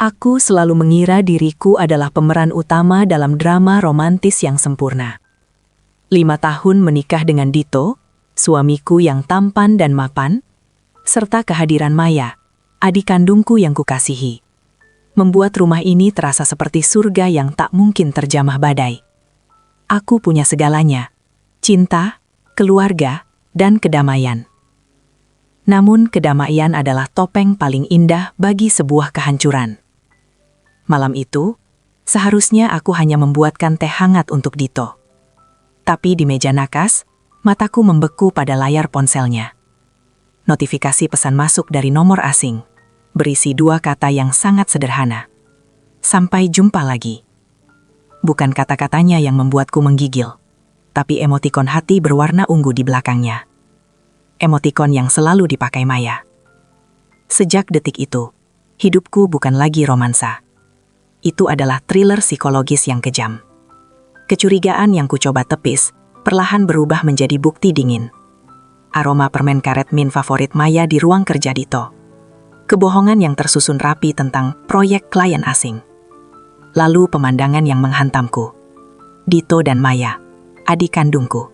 Aku selalu mengira diriku adalah pemeran utama dalam drama romantis yang sempurna. 5 tahun menikah dengan Dito, suamiku yang tampan dan mapan, serta kehadiran Maya, adik kandungku yang kukasihi, membuat rumah ini terasa seperti surga yang tak mungkin terjamah badai. Aku punya segalanya, cinta, keluarga, dan kedamaian. Namun kedamaian adalah topeng paling indah bagi sebuah kehancuran. Malam itu, seharusnya aku hanya membuatkan teh hangat untuk Dito. Tapi di meja nakas, mataku membeku pada layar ponselnya. Notifikasi pesan masuk dari nomor asing, berisi 2 kata yang sangat sederhana. Sampai jumpa lagi. Bukan kata-katanya yang membuatku menggigil, tapi emotikon hati berwarna ungu di belakangnya. Emotikon yang selalu dipakai Maya. Sejak detik itu, hidupku bukan lagi romansa. Itu adalah thriller psikologis yang kejam. Kecurigaan yang kucoba tepis, perlahan berubah menjadi bukti dingin. Aroma permen karet mint favorit Maya di ruang kerja Dito. Kebohongan yang tersusun rapi tentang proyek klien asing. Lalu pemandangan yang menghantamku. Dito dan Maya, adik kandungku,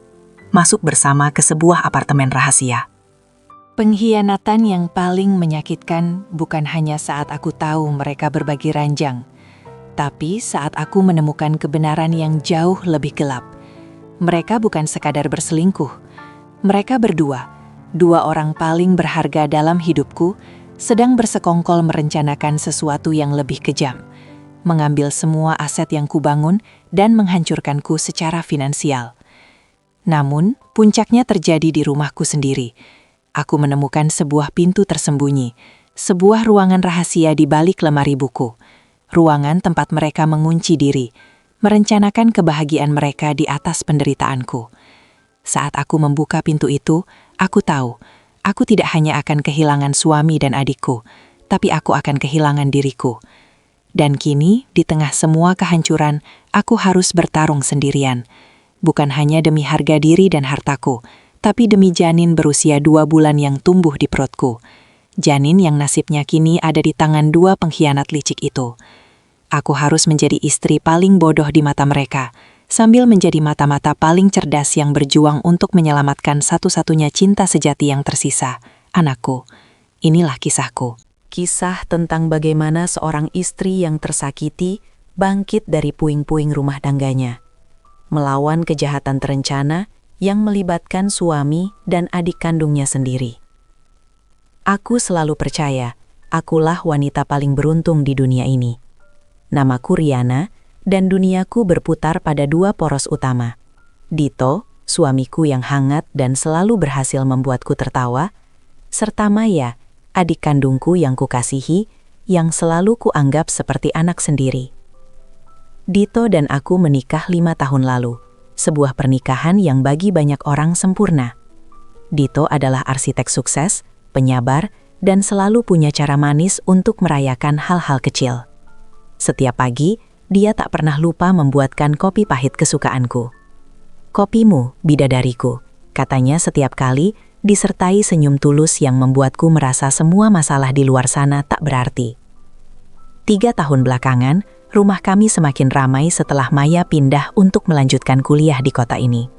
masuk bersama ke sebuah apartemen rahasia. Pengkhianatan yang paling menyakitkan bukan hanya saat aku tahu mereka berbagi ranjang, tapi saat aku menemukan kebenaran yang jauh lebih gelap. Mereka bukan sekadar berselingkuh. Mereka berdua, 2 orang paling berharga dalam hidupku, sedang bersekongkol merencanakan sesuatu yang lebih kejam. Mengambil semua aset yang kubangun dan menghancurkanku secara finansial. Namun, puncaknya terjadi di rumahku sendiri. Aku menemukan sebuah pintu tersembunyi, sebuah ruangan rahasia di balik lemari buku. Ruangan tempat mereka mengunci diri, merencanakan kebahagiaan mereka di atas penderitaanku. Saat aku membuka pintu itu, aku tahu, aku tidak hanya akan kehilangan suami dan adikku, tapi aku akan kehilangan diriku. Dan kini, di tengah semua kehancuran, aku harus bertarung sendirian. Bukan hanya demi harga diri dan hartaku, tapi demi janin berusia 2 bulan yang tumbuh di perutku. Janin yang nasibnya kini ada di tangan 2 pengkhianat licik itu. Aku harus menjadi istri paling bodoh di mata mereka, sambil menjadi mata-mata paling cerdas yang berjuang untuk menyelamatkan satu-satunya cinta sejati yang tersisa, anakku. Inilah kisahku. Kisah tentang bagaimana seorang istri yang tersakiti bangkit dari puing-puing rumah tangganya, melawan kejahatan terencana yang melibatkan suami dan adik kandungnya sendiri. Aku selalu percaya, akulah wanita paling beruntung di dunia ini. Namaku Riana, dan duniaku berputar pada 2 poros utama. Dito, suamiku yang hangat dan selalu berhasil membuatku tertawa, serta Maya, adik kandungku yang kukasihi, yang selalu kuanggap seperti anak sendiri. Dito dan aku menikah 5 tahun lalu, sebuah pernikahan yang bagi banyak orang sempurna. Dito adalah arsitek sukses, penyabar, dan selalu punya cara manis untuk merayakan hal-hal kecil. Setiap pagi, dia tak pernah lupa membuatkan kopi pahit kesukaanku. "Kopimu, bidadariku," katanya setiap kali, disertai senyum tulus yang membuatku merasa semua masalah di luar sana tak berarti. 3 tahun belakangan, rumah kami semakin ramai setelah Maya pindah untuk melanjutkan kuliah di kota ini.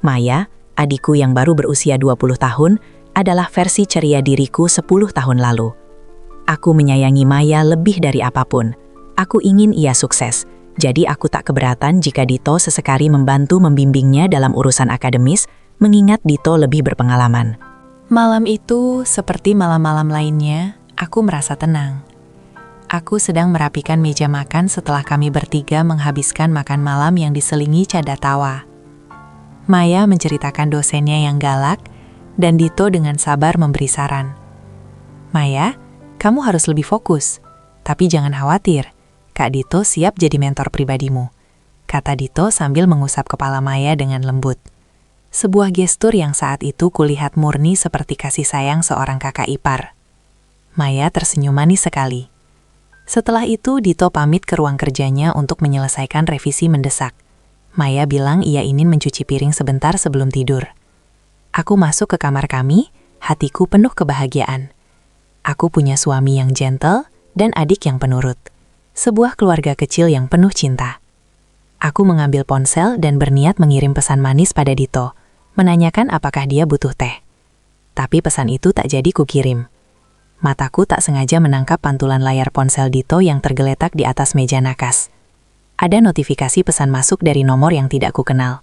Maya, adikku yang baru berusia 20 tahun, adalah versi ceria diriku 10 tahun lalu. Aku menyayangi Maya lebih dari apapun. Aku ingin ia sukses, jadi aku tak keberatan jika Dito sesekali membantu membimbingnya dalam urusan akademis, mengingat Dito lebih berpengalaman. Malam itu, seperti malam-malam lainnya, aku merasa tenang. Aku sedang merapikan meja makan setelah kami bertiga menghabiskan makan malam yang diselingi canda tawa. Maya menceritakan dosennya yang galak, dan Dito dengan sabar memberi saran. "Maya, kamu harus lebih fokus, tapi jangan khawatir. Kak Dito siap jadi mentor pribadimu," kata Dito sambil mengusap kepala Maya dengan lembut. Sebuah gestur yang saat itu kulihat murni seperti kasih sayang seorang kakak ipar. Maya tersenyum manis sekali. Setelah itu Dito pamit ke ruang kerjanya untuk menyelesaikan revisi mendesak. Maya bilang ia ingin mencuci piring sebentar sebelum tidur. Aku masuk ke kamar kami, hatiku penuh kebahagiaan. Aku punya suami yang gentle, dan adik yang penurut. Sebuah keluarga kecil yang penuh cinta. Aku mengambil ponsel dan berniat mengirim pesan manis pada Dito, menanyakan apakah dia butuh teh. Tapi pesan itu tak jadi kukirim. Mataku tak sengaja menangkap pantulan layar ponsel Dito yang tergeletak di atas meja nakas. Ada notifikasi pesan masuk dari nomor yang tidak kukenal.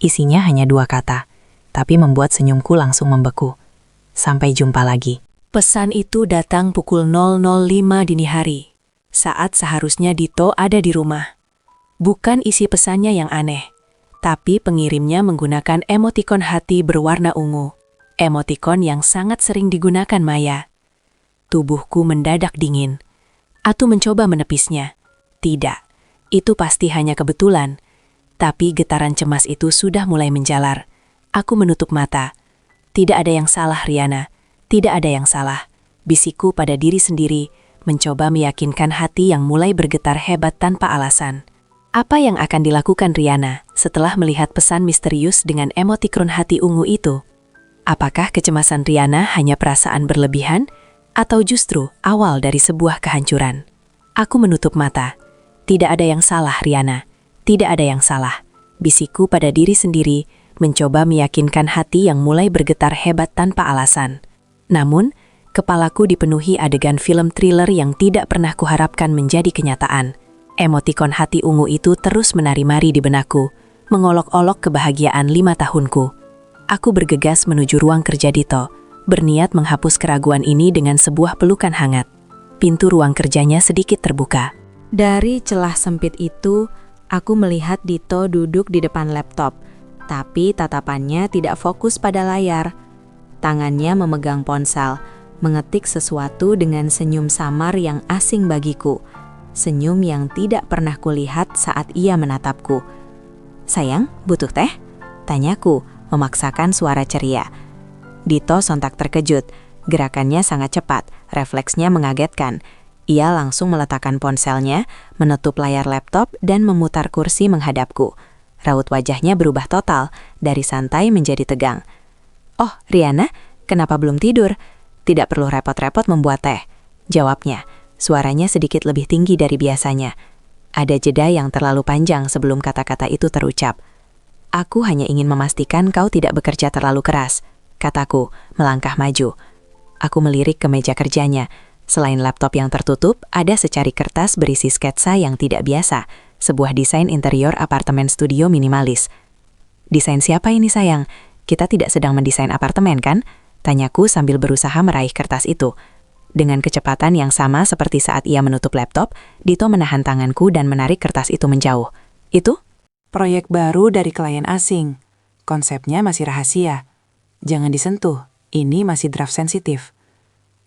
Isinya hanya 2 kata, tapi membuat senyumku langsung membeku. Sampai jumpa lagi. Pesan itu datang pukul 00.05 dini hari, saat seharusnya Dito ada di rumah. Bukan isi pesannya yang aneh, tapi pengirimnya menggunakan emotikon hati berwarna ungu. Emotikon yang sangat sering digunakan Maya. Tubuhku mendadak dingin. Aku mencoba menepisnya. Tidak, itu pasti hanya kebetulan. Tapi getaran cemas itu sudah mulai menjalar. Aku menutup mata. Tidak ada yang salah, Riana. Tidak ada yang salah. Bisikku pada diri sendiri, mencoba meyakinkan hati yang mulai bergetar hebat tanpa alasan. Apa yang akan dilakukan Riana setelah melihat pesan misterius dengan emotikon hati ungu itu? Apakah kecemasan Riana hanya perasaan berlebihan, atau justru awal dari sebuah kehancuran? Aku menutup mata. Tidak ada yang salah, Riana. Tidak ada yang salah. Bisikku pada diri sendiri, mencoba meyakinkan hati yang mulai bergetar hebat tanpa alasan. Namun, kepalaku dipenuhi adegan film thriller yang tidak pernah kuharapkan menjadi kenyataan. Emotikon hati ungu itu terus menari-mari di benakku, mengolok-olok kebahagiaan 5 tahunku. Aku bergegas menuju ruang kerja Dito, berniat menghapus keraguan ini dengan sebuah pelukan hangat. Pintu ruang kerjanya sedikit terbuka. Dari celah sempit itu, aku melihat Dito duduk di depan laptop, tapi tatapannya tidak fokus pada layar. Tangannya memegang ponsel, mengetik sesuatu dengan senyum samar yang asing bagiku. Senyum yang tidak pernah kulihat saat ia menatapku. "Sayang, butuh teh?" tanyaku, memaksakan suara ceria. Dito sontak terkejut. Gerakannya sangat cepat, refleksnya mengagetkan. Ia langsung meletakkan ponselnya, menutup layar laptop, dan memutar kursi menghadapku. Raut wajahnya berubah total, dari santai menjadi tegang. "Oh, Riana, kenapa belum tidur? Tidak perlu repot-repot membuat teh," jawabnya. Suaranya sedikit lebih tinggi dari biasanya. Ada jeda yang terlalu panjang sebelum kata-kata itu terucap. "Aku hanya ingin memastikan kau tidak bekerja terlalu keras," kataku, melangkah maju. Aku melirik ke meja kerjanya. Selain laptop yang tertutup, ada secari kertas berisi sketsa yang tidak biasa, sebuah desain interior apartemen studio minimalis. "Desain siapa ini, sayang? Kita tidak sedang mendesain apartemen, kan?" tanyaku sambil berusaha meraih kertas itu. Dengan kecepatan yang sama seperti saat ia menutup laptop, Dito menahan tanganku dan menarik kertas itu menjauh. "Itu?" "Proyek baru dari klien asing. Konsepnya masih rahasia. Jangan disentuh, ini masih draft sensitif."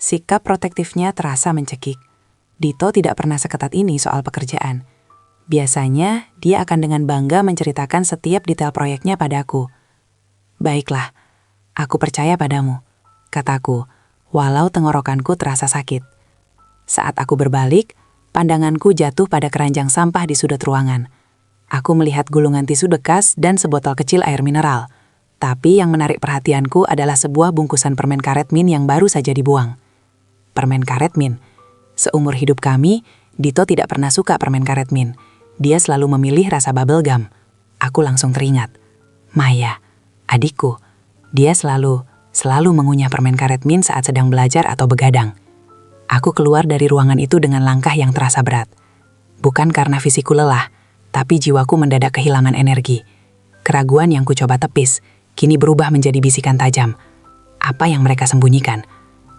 Sikap protektifnya terasa mencekik. Dito tidak pernah seketat ini soal pekerjaan. Biasanya, dia akan dengan bangga menceritakan setiap detail proyeknya padaku. "Baiklah, aku percaya padamu," kataku, walau tenggorokanku terasa sakit. Saat aku berbalik, pandanganku jatuh pada keranjang sampah di sudut ruangan. Aku melihat gulungan tisu bekas dan sebotol kecil air mineral. Tapi yang menarik perhatianku adalah sebuah bungkusan permen karet mint yang baru saja dibuang. Permen karet mint. Seumur hidup kami, Dito tidak pernah suka permen karet mint. Dia selalu memilih rasa bubble gum. Aku langsung teringat. Maya, adikku. Dia selalu mengunyah permen karet mint saat sedang belajar atau begadang. Aku keluar dari ruangan itu dengan langkah yang terasa berat. Bukan karena fisikku lelah, tapi jiwaku mendadak kehilangan energi. Keraguan yang kucoba tepis, kini berubah menjadi bisikan tajam. Apa yang mereka sembunyikan?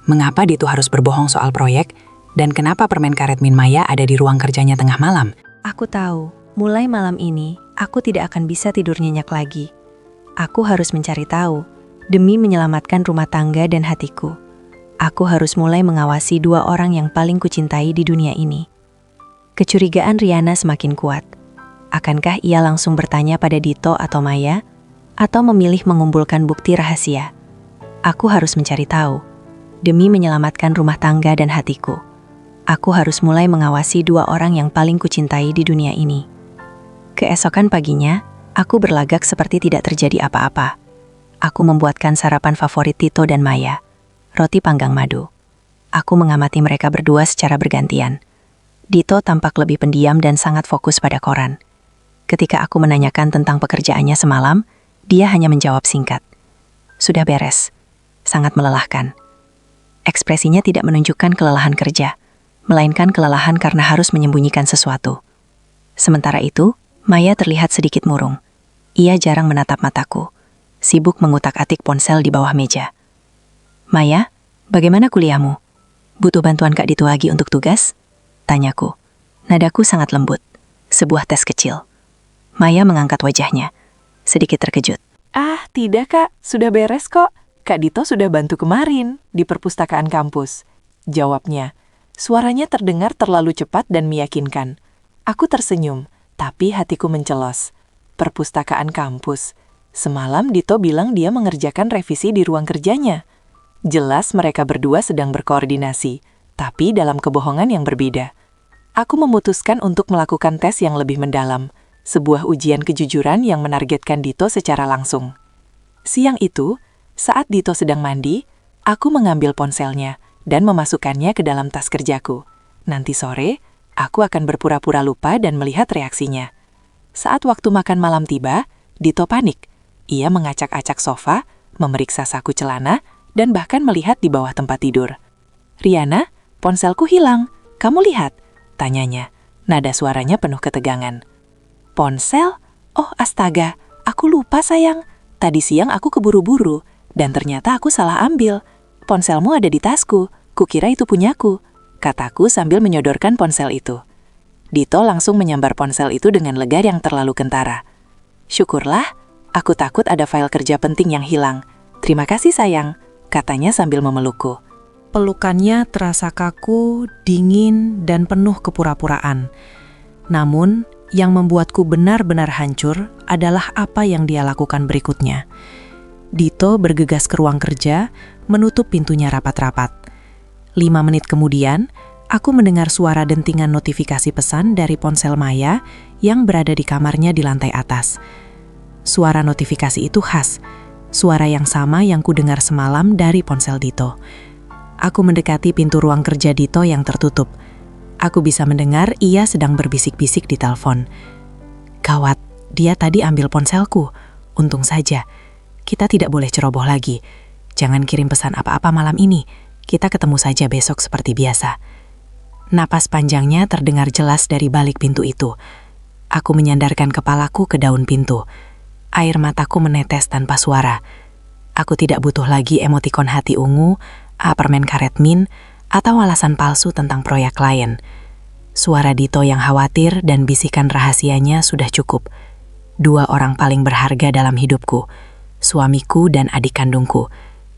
Mengapa Dito harus berbohong soal proyek? Dan kenapa permen karet mint Maya ada di ruang kerjanya tengah malam? Aku tahu, mulai malam ini, aku tidak akan bisa tidur nyenyak lagi. Aku harus mencari tahu, demi menyelamatkan rumah tangga dan hatiku. Aku harus mulai mengawasi 2 orang yang paling kucintai di dunia ini. Kecurigaan Riana semakin kuat. Akankah ia langsung bertanya pada Dito atau Maya? Atau memilih mengumpulkan bukti rahasia? Aku harus mencari tahu. Demi menyelamatkan rumah tangga dan hatiku, aku harus mulai mengawasi 2 orang yang paling kucintai di dunia ini. Keesokan paginya, aku berlagak seperti tidak terjadi apa-apa. Aku membuatkan sarapan favorit Dito dan Maya, roti panggang madu. Aku mengamati mereka berdua secara bergantian. Dito tampak lebih pendiam dan sangat fokus pada koran. Ketika aku menanyakan tentang pekerjaannya semalam, dia hanya menjawab singkat. Sudah beres. Sangat melelahkan. Ekspresinya tidak menunjukkan kelelahan kerja, melainkan kelelahan karena harus menyembunyikan sesuatu. Sementara itu, Maya terlihat sedikit murung. Ia jarang menatap mataku, sibuk mengutak-atik ponsel di bawah meja. Maya, bagaimana kuliahmu? Butuh bantuan Kak Dito lagi untuk tugas? Tanyaku. Nadaku sangat lembut. Sebuah tes kecil. Maya mengangkat wajahnya, sedikit terkejut. Ah, tidak Kak, sudah beres kok. Kak Dito sudah bantu kemarin di perpustakaan kampus. Jawabnya, suaranya terdengar terlalu cepat dan meyakinkan. Aku tersenyum, tapi hatiku mencelos. Perpustakaan kampus. Semalam Dito bilang dia mengerjakan revisi di ruang kerjanya. Jelas mereka berdua sedang berkoordinasi, tapi dalam kebohongan yang berbeda. Aku memutuskan untuk melakukan tes yang lebih mendalam, sebuah ujian kejujuran yang menargetkan Dito secara langsung. Siang itu, saat Dito sedang mandi, aku mengambil ponselnya dan memasukkannya ke dalam tas kerjaku. Nanti sore, aku akan berpura-pura lupa dan melihat reaksinya. Saat waktu makan malam tiba, Dito panik. Ia mengacak-acak sofa, memeriksa saku celana, dan bahkan melihat di bawah tempat tidur. Riana, ponselku hilang. Kamu lihat? Tanyanya. Nada suaranya penuh ketegangan. Ponsel? Oh astaga, aku lupa sayang. Tadi siang aku keburu-buru, dan ternyata aku salah ambil. Ponselmu ada di tasku, kukira itu punyaku, kataku sambil menyodorkan ponsel itu. Dito langsung menyambar ponsel itu dengan lega yang terlalu kentara. Syukurlah, aku takut ada file kerja penting yang hilang. Terima kasih sayang, katanya sambil memelukku. Pelukannya terasa kaku, dingin, dan penuh kepura-puraan. Namun, yang membuatku benar-benar hancur adalah apa yang dia lakukan berikutnya. Dito bergegas ke ruang kerja, menutup pintunya rapat-rapat. 5 menit kemudian, aku mendengar suara dentingan notifikasi pesan dari ponsel Maya yang berada di kamarnya di lantai atas. Suara notifikasi itu khas, suara yang sama yang kudengar semalam dari ponsel Dito. Aku mendekati pintu ruang kerja Dito yang tertutup. Aku bisa mendengar ia sedang berbisik-bisik di telepon. Gawat, dia tadi ambil ponselku. Untung saja. Kita tidak boleh ceroboh lagi. Jangan kirim pesan apa-apa malam ini. Kita ketemu saja besok seperti biasa. Napas panjangnya terdengar jelas dari balik pintu itu. Aku menyandarkan kepalaku ke daun pintu. Air mataku menetes tanpa suara. Aku tidak butuh lagi emotikon hati ungu, permen karet min, atau alasan palsu tentang proyek klien. Suara Dito yang khawatir dan bisikan rahasianya sudah cukup. 2 orang paling berharga dalam hidupku, suamiku dan adik kandungku,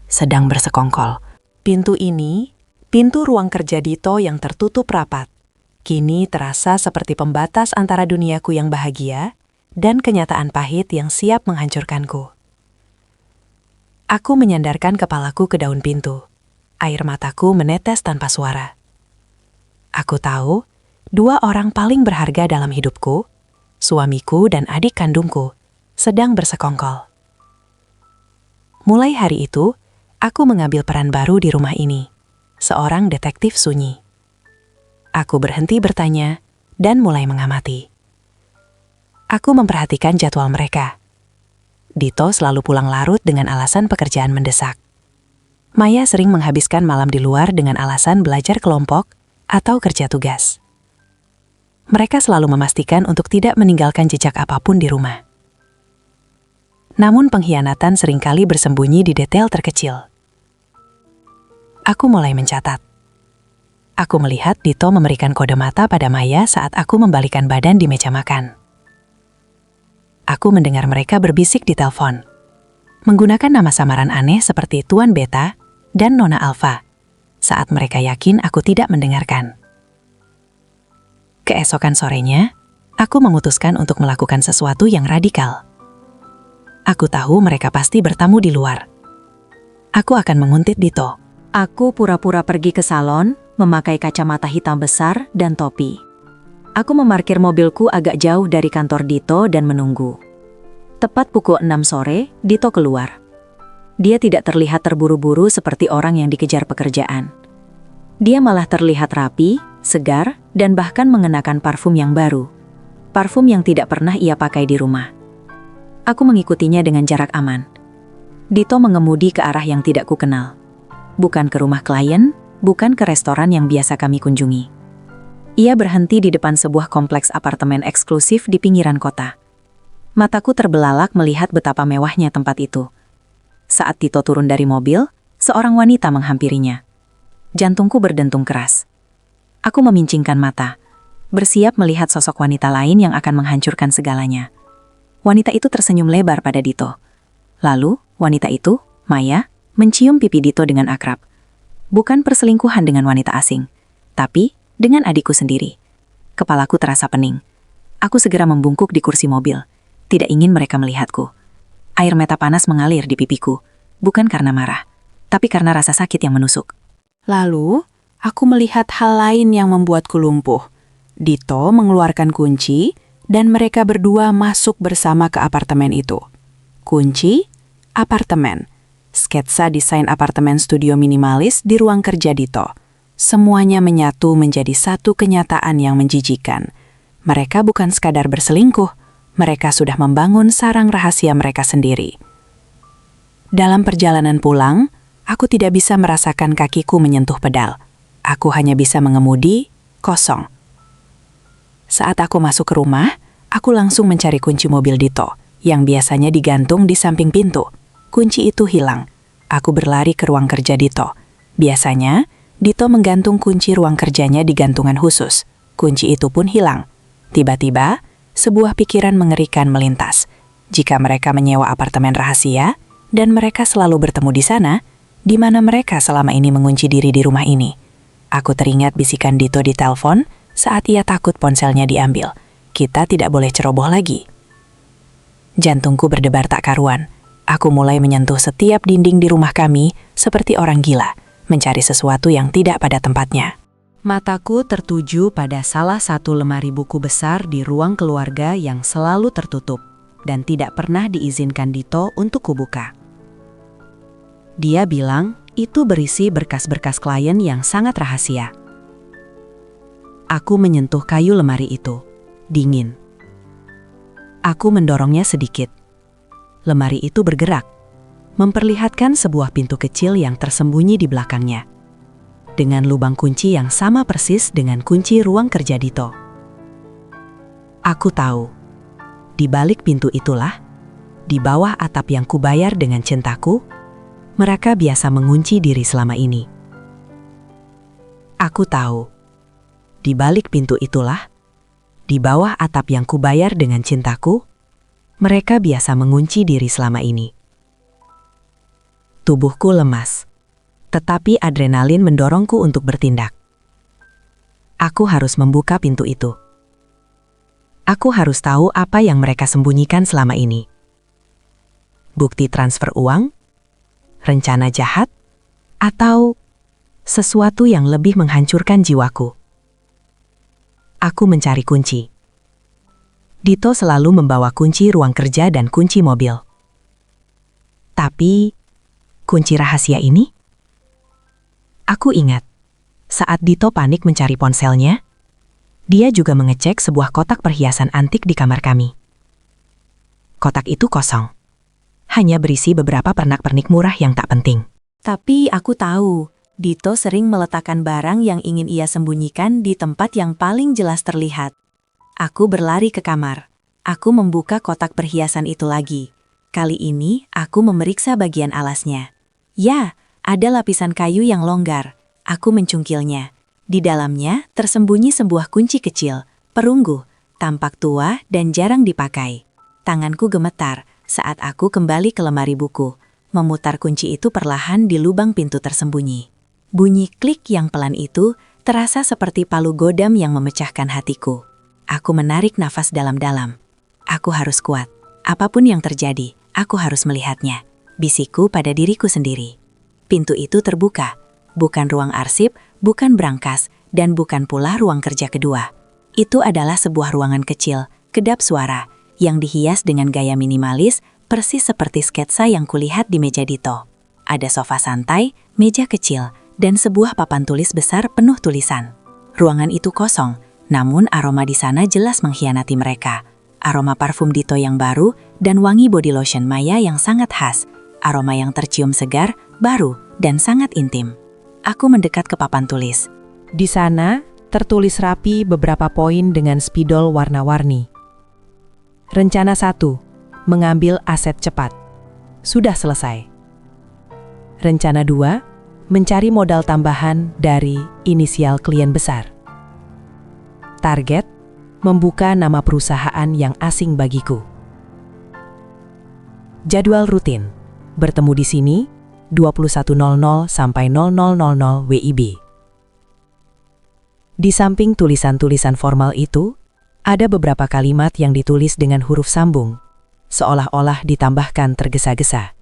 sedang bersekongkol. Pintu ini, pintu ruang kerja Dito yang tertutup rapat, kini terasa seperti pembatas antara duniaku yang bahagia dan kenyataan pahit yang siap menghancurkanku. Aku menyandarkan kepalaku ke daun pintu. Air mataku menetes tanpa suara. Aku tahu, 2 orang paling berharga dalam hidupku, suamiku dan adik kandungku, sedang bersekongkol. Mulai hari itu, aku mengambil peran baru di rumah ini, seorang detektif sunyi. Aku berhenti bertanya dan mulai mengamati. Aku memperhatikan jadwal mereka. Dito selalu pulang larut dengan alasan pekerjaan mendesak. Maya sering menghabiskan malam di luar dengan alasan belajar kelompok atau kerja tugas. Mereka selalu memastikan untuk tidak meninggalkan jejak apapun di rumah. Namun pengkhianatan seringkali bersembunyi di detail terkecil. Aku mulai mencatat. Aku melihat Dito memberikan kode mata pada Maya saat aku membalikan badan di meja makan. Aku mendengar mereka berbisik di telepon, menggunakan nama samaran aneh seperti Tuan Beta dan Nona Alpha, saat mereka yakin aku tidak mendengarkan. Keesokan sorenya, aku memutuskan untuk melakukan sesuatu yang radikal. Aku tahu mereka pasti bertamu di luar. Aku akan menguntit Dito. Aku pura-pura pergi ke salon, memakai kacamata hitam besar dan topi. Aku memarkir mobilku agak jauh dari kantor Dito dan menunggu. Tepat pukul 6 sore, Dito keluar. Dia tidak terlihat terburu-buru seperti orang yang dikejar pekerjaan. Dia malah terlihat rapi, segar, dan bahkan mengenakan parfum yang baru. Parfum yang tidak pernah ia pakai di rumah. Aku mengikutinya dengan jarak aman. Dito mengemudi ke arah yang tidak kukenal. Bukan ke rumah klien, bukan ke restoran yang biasa kami kunjungi. Ia berhenti di depan sebuah kompleks apartemen eksklusif di pinggiran kota. Mataku terbelalak melihat betapa mewahnya tempat itu. Saat Dito turun dari mobil, seorang wanita menghampirinya. Jantungku berdentum keras. Aku memincingkan mata, bersiap melihat sosok wanita lain yang akan menghancurkan segalanya. Wanita itu tersenyum lebar pada Dito. Lalu, wanita itu, Maya, mencium pipi Dito dengan akrab. Bukan perselingkuhan dengan wanita asing, tapi dengan adikku sendiri. Kepalaku terasa pening. Aku segera membungkuk di kursi mobil. Tidak ingin mereka melihatku. Air mata panas mengalir di pipiku, bukan karena marah, tapi karena rasa sakit yang menusuk. Lalu, aku melihat hal lain yang membuatku lumpuh. Dito mengeluarkan kunci, dan mereka berdua masuk bersama ke apartemen itu. Kunci, apartemen, sketsa desain apartemen studio minimalis di ruang kerja Dito. Semuanya menyatu menjadi satu kenyataan yang menjijikan. Mereka bukan sekadar berselingkuh, mereka sudah membangun sarang rahasia mereka sendiri. Dalam perjalanan pulang, aku tidak bisa merasakan kakiku menyentuh pedal. Aku hanya bisa mengemudi, kosong. Saat aku masuk ke rumah, aku langsung mencari kunci mobil Dito, yang biasanya digantung di samping pintu. Kunci itu hilang. Aku berlari ke ruang kerja Dito. Biasanya, Dito menggantung kunci ruang kerjanya di gantungan khusus. Kunci itu pun hilang. Tiba-tiba, sebuah pikiran mengerikan melintas. Jika mereka menyewa apartemen rahasia, dan mereka selalu bertemu di sana, di mana mereka selama ini mengunci diri di rumah ini. Aku teringat bisikan Dito di telepon saat ia takut ponselnya diambil. Kita tidak boleh ceroboh lagi. Jantungku berdebar tak karuan. Aku mulai menyentuh setiap dinding di rumah kami seperti orang gila, mencari sesuatu yang tidak pada tempatnya. Mataku tertuju pada salah satu lemari buku besar di ruang keluarga yang selalu tertutup dan tidak pernah diizinkan Dito untuk kubuka. Dia bilang itu berisi berkas-berkas klien yang sangat rahasia. Aku menyentuh kayu lemari itu, dingin. Aku mendorongnya sedikit. Lemari itu bergerak, memperlihatkan sebuah pintu kecil yang tersembunyi di belakangnya, dengan lubang kunci yang sama persis dengan kunci ruang kerja Dito. Aku tahu, di balik pintu itulah, di bawah atap yang kubayar dengan cintaku, mereka biasa mengunci diri selama ini. Aku tahu, di balik pintu itulah, di bawah atap yang kubayar dengan cintaku, mereka biasa mengunci diri selama ini. Tubuhku lemas, tetapi adrenalin mendorongku untuk bertindak. Aku harus membuka pintu itu. Aku harus tahu apa yang mereka sembunyikan selama ini. Bukti transfer uang, rencana jahat, atau sesuatu yang lebih menghancurkan jiwaku. Aku mencari kunci. Dito selalu membawa kunci ruang kerja dan kunci mobil. Tapi, kunci rahasia ini? Aku ingat, saat Dito panik mencari ponselnya, dia juga mengecek sebuah kotak perhiasan antik di kamar kami. Kotak itu kosong. Hanya berisi beberapa pernak-pernik murah yang tak penting. Tapi aku tahu, Dito sering meletakkan barang yang ingin ia sembunyikan di tempat yang paling jelas terlihat. Aku berlari ke kamar. Aku membuka kotak perhiasan itu lagi. Kali ini, aku memeriksa bagian alasnya. Ya, ada lapisan kayu yang longgar. Aku mencungkilnya. Di dalamnya tersembunyi sebuah kunci kecil, perunggu, tampak tua dan jarang dipakai. Tanganku gemetar saat aku kembali ke lemari buku, memutar kunci itu perlahan di lubang pintu tersembunyi. Bunyi klik yang pelan itu terasa seperti palu godam yang memecahkan hatiku. Aku menarik nafas dalam-dalam. Aku harus kuat. Apapun yang terjadi, aku harus melihatnya. Bisikku pada diriku sendiri. Pintu itu terbuka. Bukan ruang arsip, bukan brankas, dan bukan pula ruang kerja kedua. Itu adalah sebuah ruangan kecil, kedap suara, yang dihias dengan gaya minimalis, persis seperti sketsa yang kulihat di meja Dito. Ada sofa santai, meja kecil, dan sebuah papan tulis besar penuh tulisan. Ruangan itu kosong, namun aroma di sana jelas mengkhianati mereka. Aroma parfum Dito yang baru dan wangi body lotion Maya yang sangat khas. Aroma yang tercium segar, baru, dan sangat intim. Aku mendekat ke papan tulis. Di sana, tertulis rapi beberapa poin dengan spidol warna-warni. Rencana 1, mengambil aset cepat. Sudah selesai. Rencana 2, mencari modal tambahan dari inisial klien besar. Target, membuka nama perusahaan yang asing bagiku. Jadwal rutin, bertemu di sini 21.00 sampai 00.00 WIB. Di samping tulisan-tulisan formal itu, ada beberapa kalimat yang ditulis dengan huruf sambung, seolah-olah ditambahkan tergesa-gesa.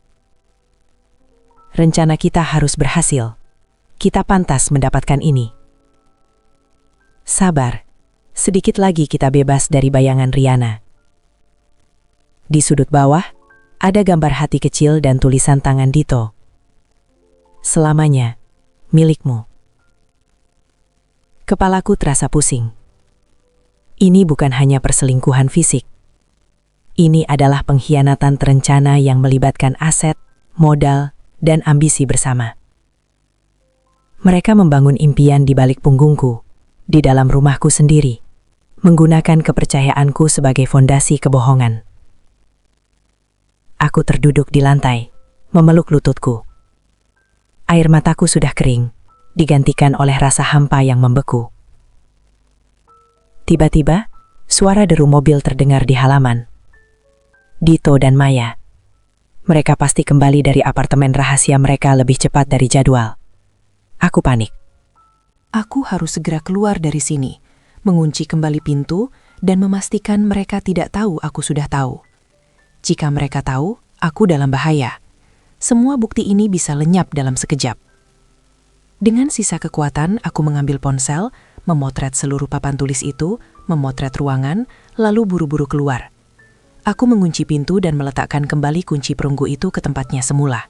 Rencana kita harus berhasil. Kita pantas mendapatkan ini. Sabar, sedikit lagi kita bebas dari bayangan Riana. Di sudut bawah, ada gambar hati kecil dan tulisan tangan Dito. Selamanya, milikmu. Kepalaku terasa pusing. Ini bukan hanya perselingkuhan fisik. Ini adalah pengkhianatan terencana yang melibatkan aset, modal, dan ambisi bersama. Mereka membangun impian di balik punggungku, di dalam rumahku sendiri, menggunakan kepercayaanku sebagai fondasi kebohongan. Aku terduduk di lantai, memeluk lututku. Air mataku sudah kering, digantikan oleh rasa hampa yang membeku. Tiba-tiba, suara deru mobil terdengar di halaman. Dito dan Maya. Mereka pasti kembali dari apartemen rahasia mereka lebih cepat dari jadwal. Aku panik. Aku harus segera keluar dari sini, mengunci kembali pintu, dan memastikan mereka tidak tahu aku sudah tahu. Jika mereka tahu, aku dalam bahaya. Semua bukti ini bisa lenyap dalam sekejap. Dengan sisa kekuatan, aku mengambil ponsel, memotret seluruh papan tulis itu, memotret ruangan, lalu buru-buru keluar. Aku mengunci pintu dan meletakkan kembali kunci perunggu itu ke tempatnya semula.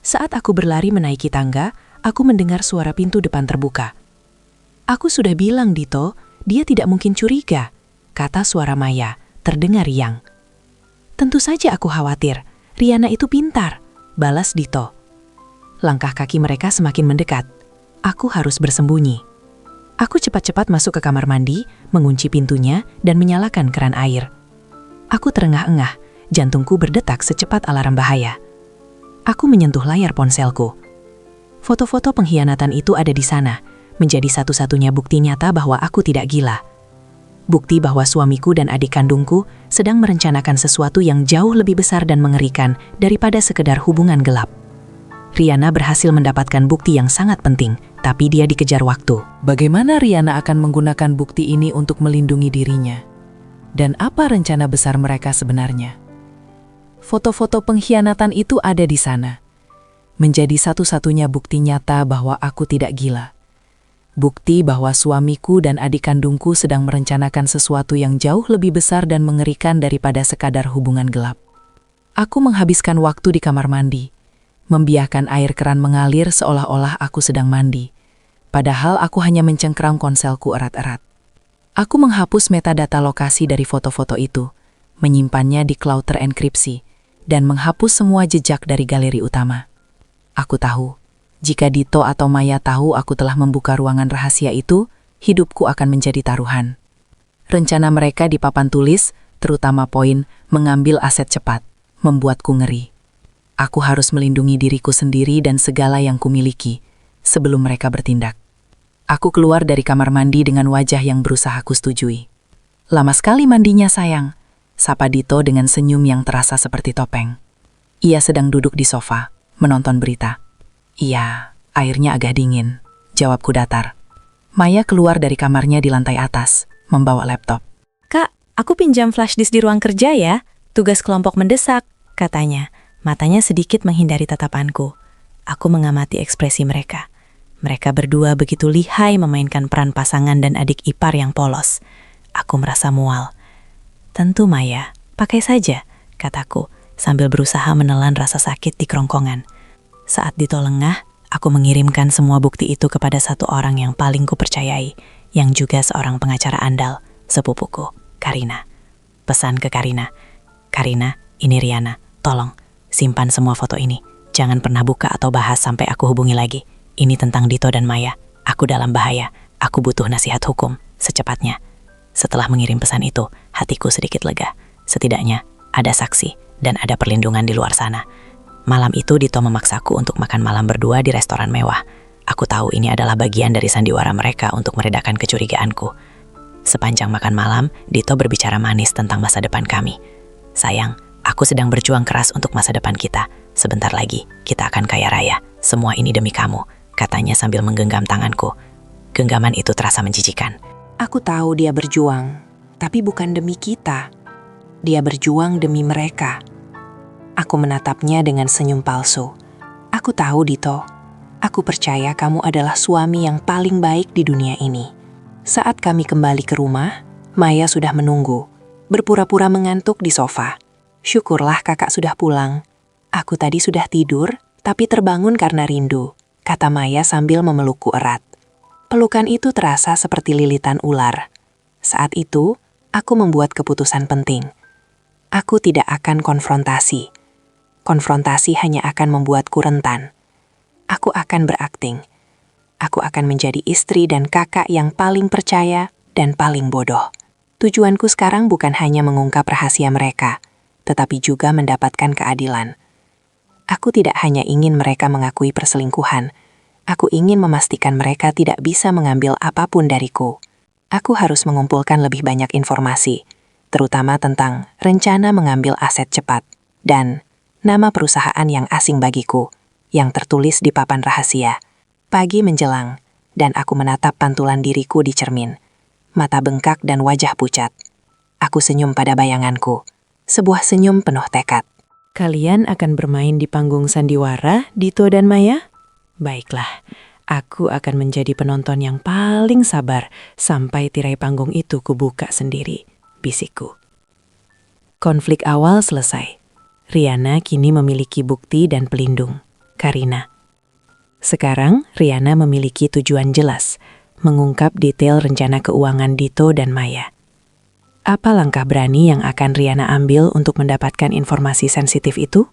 Saat aku berlari menaiki tangga, aku mendengar suara pintu depan terbuka. Aku sudah bilang, Dito, dia tidak mungkin curiga, kata suara Maya, terdengar riang. Tentu saja aku khawatir, Riana itu pintar, balas Dito. Langkah kaki mereka semakin mendekat. Aku harus bersembunyi. Aku cepat-cepat masuk ke kamar mandi, mengunci pintunya, dan menyalakan keran air. Aku terengah-engah, jantungku berdetak secepat alarm bahaya. Aku menyentuh layar ponselku. Foto-foto pengkhianatan itu ada di sana, menjadi satu-satunya bukti nyata bahwa aku tidak gila. Bukti bahwa suamiku dan adik kandungku sedang merencanakan sesuatu yang jauh lebih besar dan mengerikan daripada sekedar hubungan gelap. Riana berhasil mendapatkan bukti yang sangat penting, tapi dia dikejar waktu. Bagaimana Riana akan menggunakan bukti ini untuk melindungi dirinya? Dan apa rencana besar mereka sebenarnya? Foto-foto pengkhianatan itu ada di sana. Menjadi satu-satunya bukti nyata bahwa aku tidak gila. Bukti bahwa suamiku dan adik kandungku sedang merencanakan sesuatu yang jauh lebih besar dan mengerikan daripada sekadar hubungan gelap. Aku menghabiskan waktu di kamar mandi, membiarkan air keran mengalir seolah-olah aku sedang mandi. Padahal aku hanya mencengkram ponselku erat-erat. Aku menghapus metadata lokasi dari foto-foto itu, menyimpannya di cloud terenkripsi, dan menghapus semua jejak dari galeri utama. Aku tahu, jika Dito atau Maya tahu aku telah membuka ruangan rahasia itu, hidupku akan menjadi taruhan. Rencana mereka di papan tulis, terutama poin mengambil aset cepat, membuatku ngeri. Aku harus melindungi diriku sendiri dan segala yang kumiliki, sebelum mereka bertindak. Aku keluar dari kamar mandi dengan wajah yang berusaha kusetujui. Lama sekali mandinya, sayang, sapa Dito dengan senyum yang terasa seperti topeng. Ia sedang duduk di sofa, menonton berita. Iya, airnya agak dingin, jawabku datar. Maya keluar dari kamarnya di lantai atas, membawa laptop. Kak, aku pinjam flash disk di ruang kerja ya. Tugas kelompok mendesak, katanya. Matanya sedikit menghindari tatapanku. Aku mengamati ekspresi mereka. Mereka berdua begitu lihai memainkan peran pasangan dan adik ipar yang polos. Aku merasa mual. Tentu Maya, pakai saja, kataku, sambil berusaha menelan rasa sakit di kerongkongan. Saat Dito lengah, Aku mengirimkan semua bukti itu kepada satu orang yang paling kupercayai, yang juga seorang pengacara andal, sepupuku, Karina. Pesan ke Karina, Karina, ini Riana, tolong simpan semua foto ini. Jangan pernah buka atau bahas sampai aku hubungi lagi. Ini tentang Dito dan Maya. Aku dalam bahaya. Aku butuh nasihat hukum secepatnya. Setelah mengirim pesan itu, hatiku sedikit lega. Setidaknya ada saksi dan ada perlindungan di luar sana. Malam itu Dito memaksaku untuk makan malam berdua di restoran mewah. Aku tahu ini adalah bagian dari sandiwara mereka untuk meredakan kecurigaanku. Sepanjang makan malam, Dito berbicara manis tentang masa depan kami. Sayang, aku sedang berjuang keras untuk masa depan kita. Sebentar lagi, kita akan kaya raya. Semua ini demi kamu, katanya sambil menggenggam tanganku. Genggaman itu terasa menjijikan. Aku tahu dia berjuang, tapi bukan demi kita. Dia berjuang demi mereka. Aku menatapnya dengan senyum palsu. Aku tahu, Dito. Aku percaya kamu adalah suami yang paling baik di dunia ini. Saat kami kembali ke rumah, Maya sudah menunggu, berpura-pura mengantuk di sofa. Syukurlah kakak sudah pulang. Aku tadi sudah tidur, tapi terbangun karena rindu, kata Maya sambil memelukku erat. Pelukan itu terasa seperti lilitan ular. Saat itu, aku membuat keputusan penting. Aku tidak akan konfrontasi. Konfrontasi hanya akan membuatku rentan. Aku akan berakting. Aku akan menjadi istri dan kakak yang paling percaya dan paling bodoh. Tujuanku sekarang bukan hanya mengungkap rahasia mereka, tetapi juga mendapatkan keadilan. Aku tidak hanya ingin mereka mengakui perselingkuhan, aku ingin memastikan mereka tidak bisa mengambil apapun dariku. Aku harus mengumpulkan lebih banyak informasi, terutama tentang rencana mengambil aset cepat dan nama perusahaan yang asing bagiku, yang tertulis di papan rahasia. Pagi menjelang, dan aku menatap pantulan diriku di cermin. Mata bengkak dan wajah pucat. Aku senyum pada bayanganku, sebuah senyum penuh tekad. Kalian akan bermain di panggung sandiwara, Dito dan Maya? Baiklah, aku akan menjadi penonton yang paling sabar sampai tirai panggung itu kubuka sendiri, bisikku. Konflik awal selesai. Riana kini memiliki bukti dan pelindung, Karina. Sekarang, Riana memiliki tujuan jelas, mengungkap detail rencana keuangan Dito dan Maya. Apa langkah berani yang akan Riana ambil untuk mendapatkan informasi sensitif itu?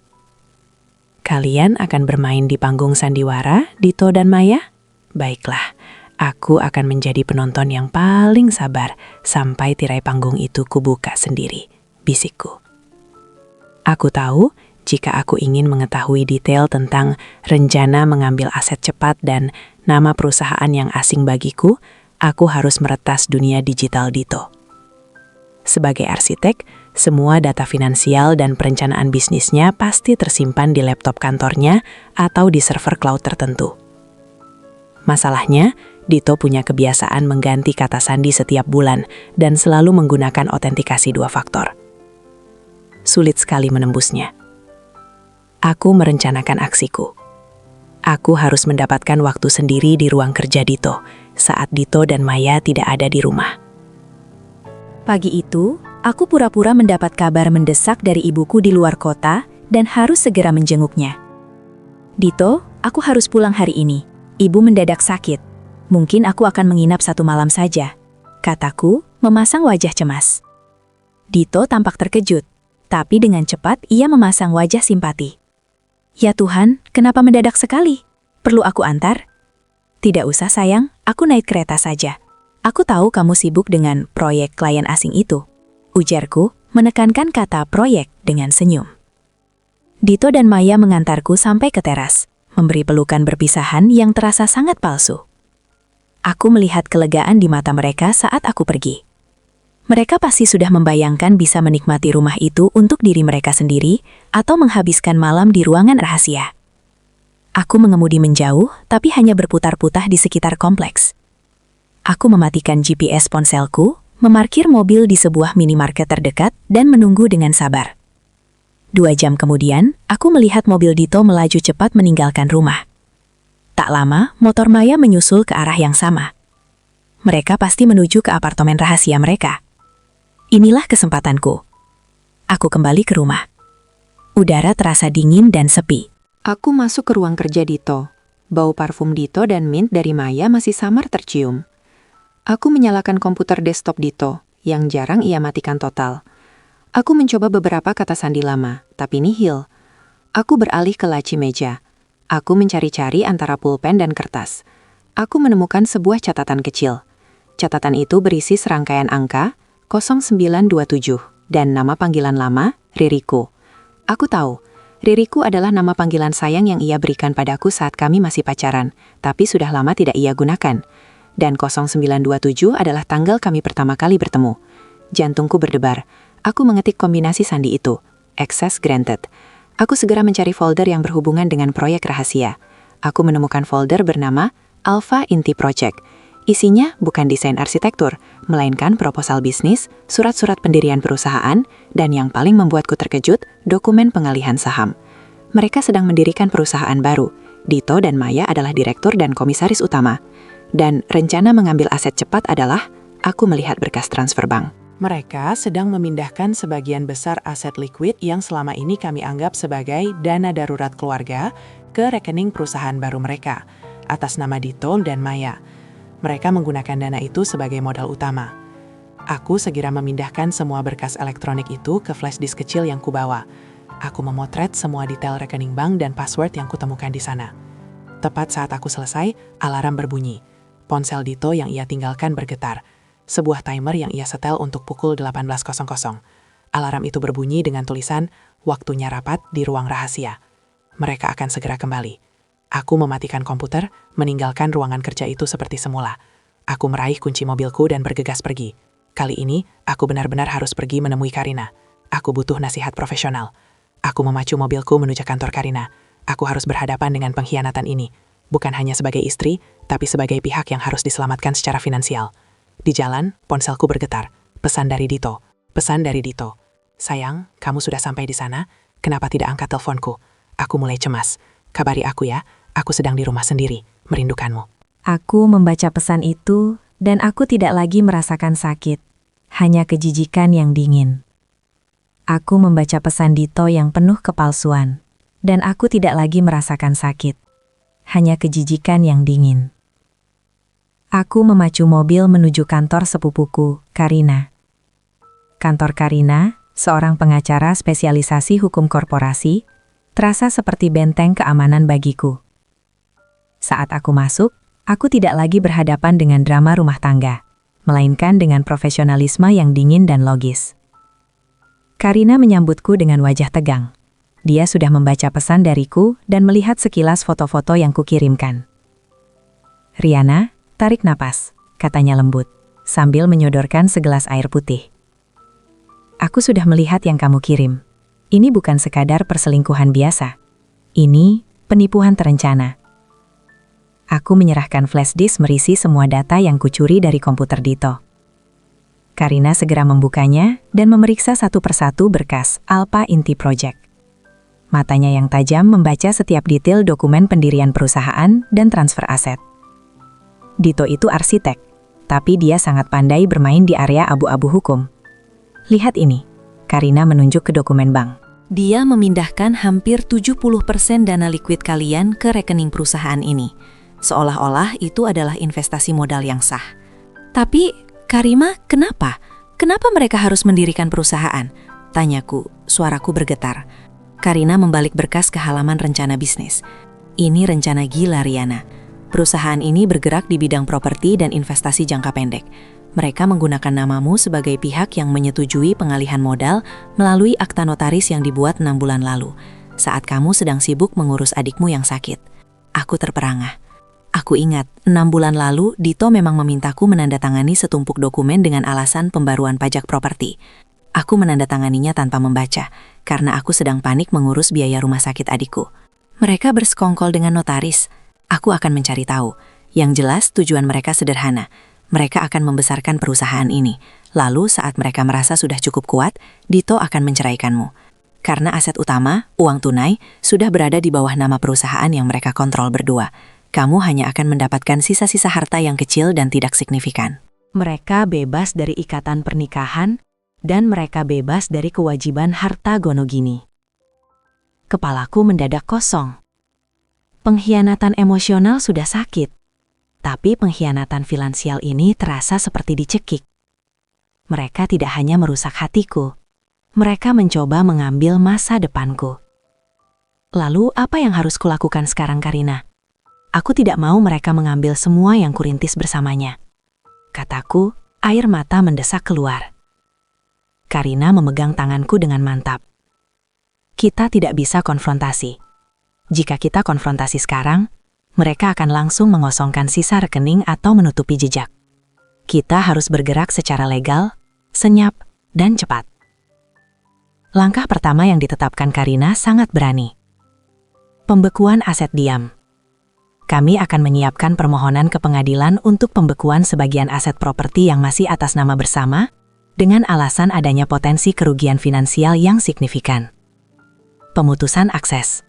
Kalian akan bermain di panggung sandiwara, Dito dan Maya? Baiklah, aku akan menjadi penonton yang paling sabar sampai tirai panggung itu kubuka sendiri, bisikku. Aku tahu, jika aku ingin mengetahui detail tentang rencana mengambil aset cepat dan nama perusahaan yang asing bagiku, aku harus meretas dunia digital Dito. Sebagai arsitek, semua data finansial dan perencanaan bisnisnya pasti tersimpan di laptop kantornya atau di server cloud tertentu. Masalahnya, Dito punya kebiasaan mengganti kata sandi setiap bulan dan selalu menggunakan autentikasi 2 faktor. Sulit sekali menembusnya. Aku merencanakan aksiku. Aku harus mendapatkan waktu sendiri di ruang kerja Dito saat Dito dan Maya tidak ada di rumah. Pagi itu, aku pura-pura mendapat kabar mendesak dari ibuku di luar kota dan harus segera menjenguknya. Dito, aku harus pulang hari ini. Ibu mendadak sakit. Mungkin aku akan menginap 1 malam saja, kataku, memasang wajah cemas. Dito tampak terkejut, tapi dengan cepat ia memasang wajah simpati. Ya Tuhan, kenapa mendadak sekali? Perlu aku antar? Tidak usah sayang, aku naik kereta saja. Aku tahu kamu sibuk dengan proyek klien asing itu, ujarku, menekankan kata proyek dengan senyum. Dito dan Maya mengantarku sampai ke teras, memberi pelukan berpisahan yang terasa sangat palsu. Aku melihat kelegaan di mata mereka saat aku pergi. Mereka pasti sudah membayangkan bisa menikmati rumah itu untuk diri mereka sendiri atau menghabiskan malam di ruangan rahasia. Aku mengemudi menjauh, tapi hanya berputar-putar di sekitar kompleks. Aku mematikan GPS ponselku, memarkir mobil di sebuah minimarket terdekat, dan menunggu dengan sabar. 2 jam kemudian, aku melihat mobil Dito melaju cepat meninggalkan rumah. Tak lama, motor Maya menyusul ke arah yang sama. Mereka pasti menuju ke apartemen rahasia mereka. Inilah kesempatanku. Aku kembali ke rumah. Udara terasa dingin dan sepi. Aku masuk ke ruang kerja Dito. Bau parfum Dito dan mint dari Maya masih samar tercium. Aku menyalakan komputer desktop Dito, yang jarang ia matikan total. Aku mencoba beberapa kata sandi lama, tapi nihil. Aku beralih ke laci meja. Aku mencari-cari antara pulpen dan kertas. Aku menemukan sebuah catatan kecil. Catatan itu berisi serangkaian angka 0927 dan nama panggilan lama, Ririku. Aku tahu, Ririku adalah nama panggilan sayang yang ia berikan padaku saat kami masih pacaran, tapi sudah lama tidak ia gunakan. Dan 0927 adalah tanggal kami pertama kali bertemu. Jantungku berdebar. Aku mengetik kombinasi sandi itu. Access granted. Aku segera mencari folder yang berhubungan dengan proyek rahasia. Aku menemukan folder bernama Alpha Inti Project. Isinya bukan desain arsitektur, melainkan proposal bisnis, surat-surat pendirian perusahaan, dan yang paling membuatku terkejut, dokumen pengalihan saham. Mereka sedang mendirikan perusahaan baru. Dito dan Maya adalah direktur dan komisaris utama. Dan rencana mengambil aset cepat adalah, aku melihat berkas transfer bank. Mereka sedang memindahkan sebagian besar aset liquid yang selama ini kami anggap sebagai dana darurat keluarga ke rekening perusahaan baru mereka, atas nama Dito dan Maya. Mereka menggunakan dana itu sebagai modal utama. Aku segera memindahkan semua berkas elektronik itu ke flash disk kecil yang kubawa. Aku memotret semua detail rekening bank dan password yang kutemukan di sana. Tepat saat aku selesai, alarm berbunyi. Ponsel Dito yang ia tinggalkan bergetar. Sebuah timer yang ia setel untuk pukul 18.00. Alarm itu berbunyi dengan tulisan, waktunya rapat di ruang rahasia. Mereka akan segera kembali. Aku mematikan komputer, meninggalkan ruangan kerja itu seperti semula. Aku meraih kunci mobilku dan bergegas pergi. Kali ini, aku benar-benar harus pergi menemui Karina. Aku butuh nasihat profesional. Aku memacu mobilku menuju kantor Karina. Aku harus berhadapan dengan pengkhianatan ini. Bukan hanya sebagai istri, tapi sebagai pihak yang harus diselamatkan secara finansial. Di jalan, ponselku bergetar. Pesan dari Dito. Pesan dari Dito. Sayang, kamu sudah sampai di sana. Kenapa tidak angkat teleponku? Aku mulai cemas. Kabari aku ya, aku sedang di rumah sendiri, merindukanmu. Aku membaca pesan itu, dan aku tidak lagi merasakan sakit. Hanya kejijikan yang dingin. Aku membaca pesan Dito yang penuh kepalsuan, dan aku tidak lagi merasakan sakit. Hanya kejijikan yang dingin. Aku memacu mobil menuju kantor sepupuku, Karina. Kantor Karina, seorang pengacara spesialisasi hukum korporasi, terasa seperti benteng keamanan bagiku. Saat aku masuk, aku tidak lagi berhadapan dengan drama rumah tangga, melainkan dengan profesionalisme yang dingin dan logis. Karina menyambutku dengan wajah tegang. Dia sudah membaca pesan dariku dan melihat sekilas foto-foto yang kukirimkan. Riana, tarik napas, katanya lembut, sambil menyodorkan segelas air putih. Aku sudah melihat yang kamu kirim. Ini bukan sekadar perselingkuhan biasa. Ini penipuan terencana. Aku menyerahkan flash disk merisi semua data yang kucuri dari komputer Dito. Karina segera membukanya dan memeriksa satu persatu berkas Alpha Inti Project. Matanya yang tajam membaca setiap detail dokumen pendirian perusahaan dan transfer aset. Dito itu arsitek, tapi dia sangat pandai bermain di area abu-abu hukum. Lihat ini, Karina menunjuk ke dokumen bank. Dia memindahkan hampir 70% dana liquid kalian ke rekening perusahaan ini. Seolah-olah itu adalah investasi modal yang sah. Tapi, Karima, kenapa? Kenapa mereka harus mendirikan perusahaan? Tanyaku, suaraku bergetar. Karina membalik berkas ke halaman rencana bisnis. Ini rencana gila, Riana. Perusahaan ini bergerak di bidang properti dan investasi jangka pendek. Mereka menggunakan namamu sebagai pihak yang menyetujui pengalihan modal melalui akta notaris yang dibuat 6 bulan lalu, saat kamu sedang sibuk mengurus adikmu yang sakit. Aku terperangah. Aku ingat, 6 bulan lalu Dito memang memintaku menandatangani setumpuk dokumen dengan alasan pembaruan pajak properti. Aku menandatanganinya tanpa membaca, karena aku sedang panik mengurus biaya rumah sakit adikku. Mereka bersekongkol dengan notaris. Aku akan mencari tahu. Yang jelas tujuan mereka sederhana. Mereka akan membesarkan perusahaan ini. Lalu saat mereka merasa sudah cukup kuat, Dito akan menceraikanmu. Karena aset utama, uang tunai, sudah berada di bawah nama perusahaan yang mereka kontrol berdua. Kamu hanya akan mendapatkan sisa-sisa harta yang kecil dan tidak signifikan. Mereka bebas dari ikatan pernikahan, dan mereka bebas dari kewajiban harta gono gini. Kepalaku mendadak kosong. Pengkhianatan emosional sudah sakit, tapi pengkhianatan finansial ini terasa seperti dicekik. Mereka tidak hanya merusak hatiku, mereka mencoba mengambil masa depanku. Lalu apa yang harus kulakukan sekarang, Karina? Aku tidak mau mereka mengambil semua yang kurintis bersamanya. Kataku, air mata mendesak keluar. Karina memegang tanganku dengan mantap. Kita tidak bisa konfrontasi. Jika kita konfrontasi sekarang, mereka akan langsung mengosongkan sisa rekening atau menutupi jejak. Kita harus bergerak secara legal, senyap, dan cepat. Langkah pertama yang ditetapkan Karina sangat berani. Pembekuan aset diam. Kami akan menyiapkan permohonan ke pengadilan untuk pembekuan sebagian aset properti yang masih atas nama bersama, dengan alasan adanya potensi kerugian finansial yang signifikan. Pemutusan akses.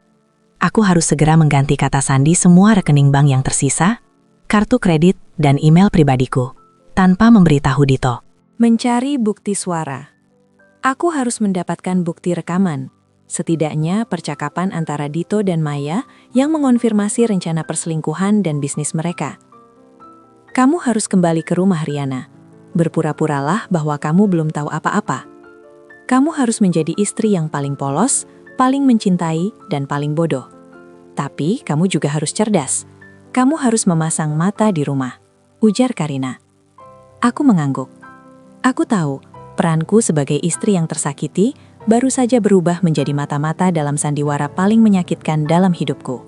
Aku harus segera mengganti kata sandi semua rekening bank yang tersisa, kartu kredit, dan email pribadiku, tanpa memberitahu Dito. Mencari bukti suara. Aku harus mendapatkan bukti rekaman, setidaknya percakapan antara Dito dan Maya yang mengonfirmasi rencana perselingkuhan dan bisnis mereka. Kamu harus kembali ke rumah, Riana. Berpura-puralah bahwa kamu belum tahu apa-apa. Kamu harus menjadi istri yang paling polos, paling mencintai, dan paling bodoh. Tapi kamu juga harus cerdas. Kamu harus memasang mata di rumah, ujar Karina. Aku mengangguk. Aku tahu, peranku sebagai istri yang tersakiti baru saja berubah menjadi mata-mata dalam sandiwara paling menyakitkan dalam hidupku.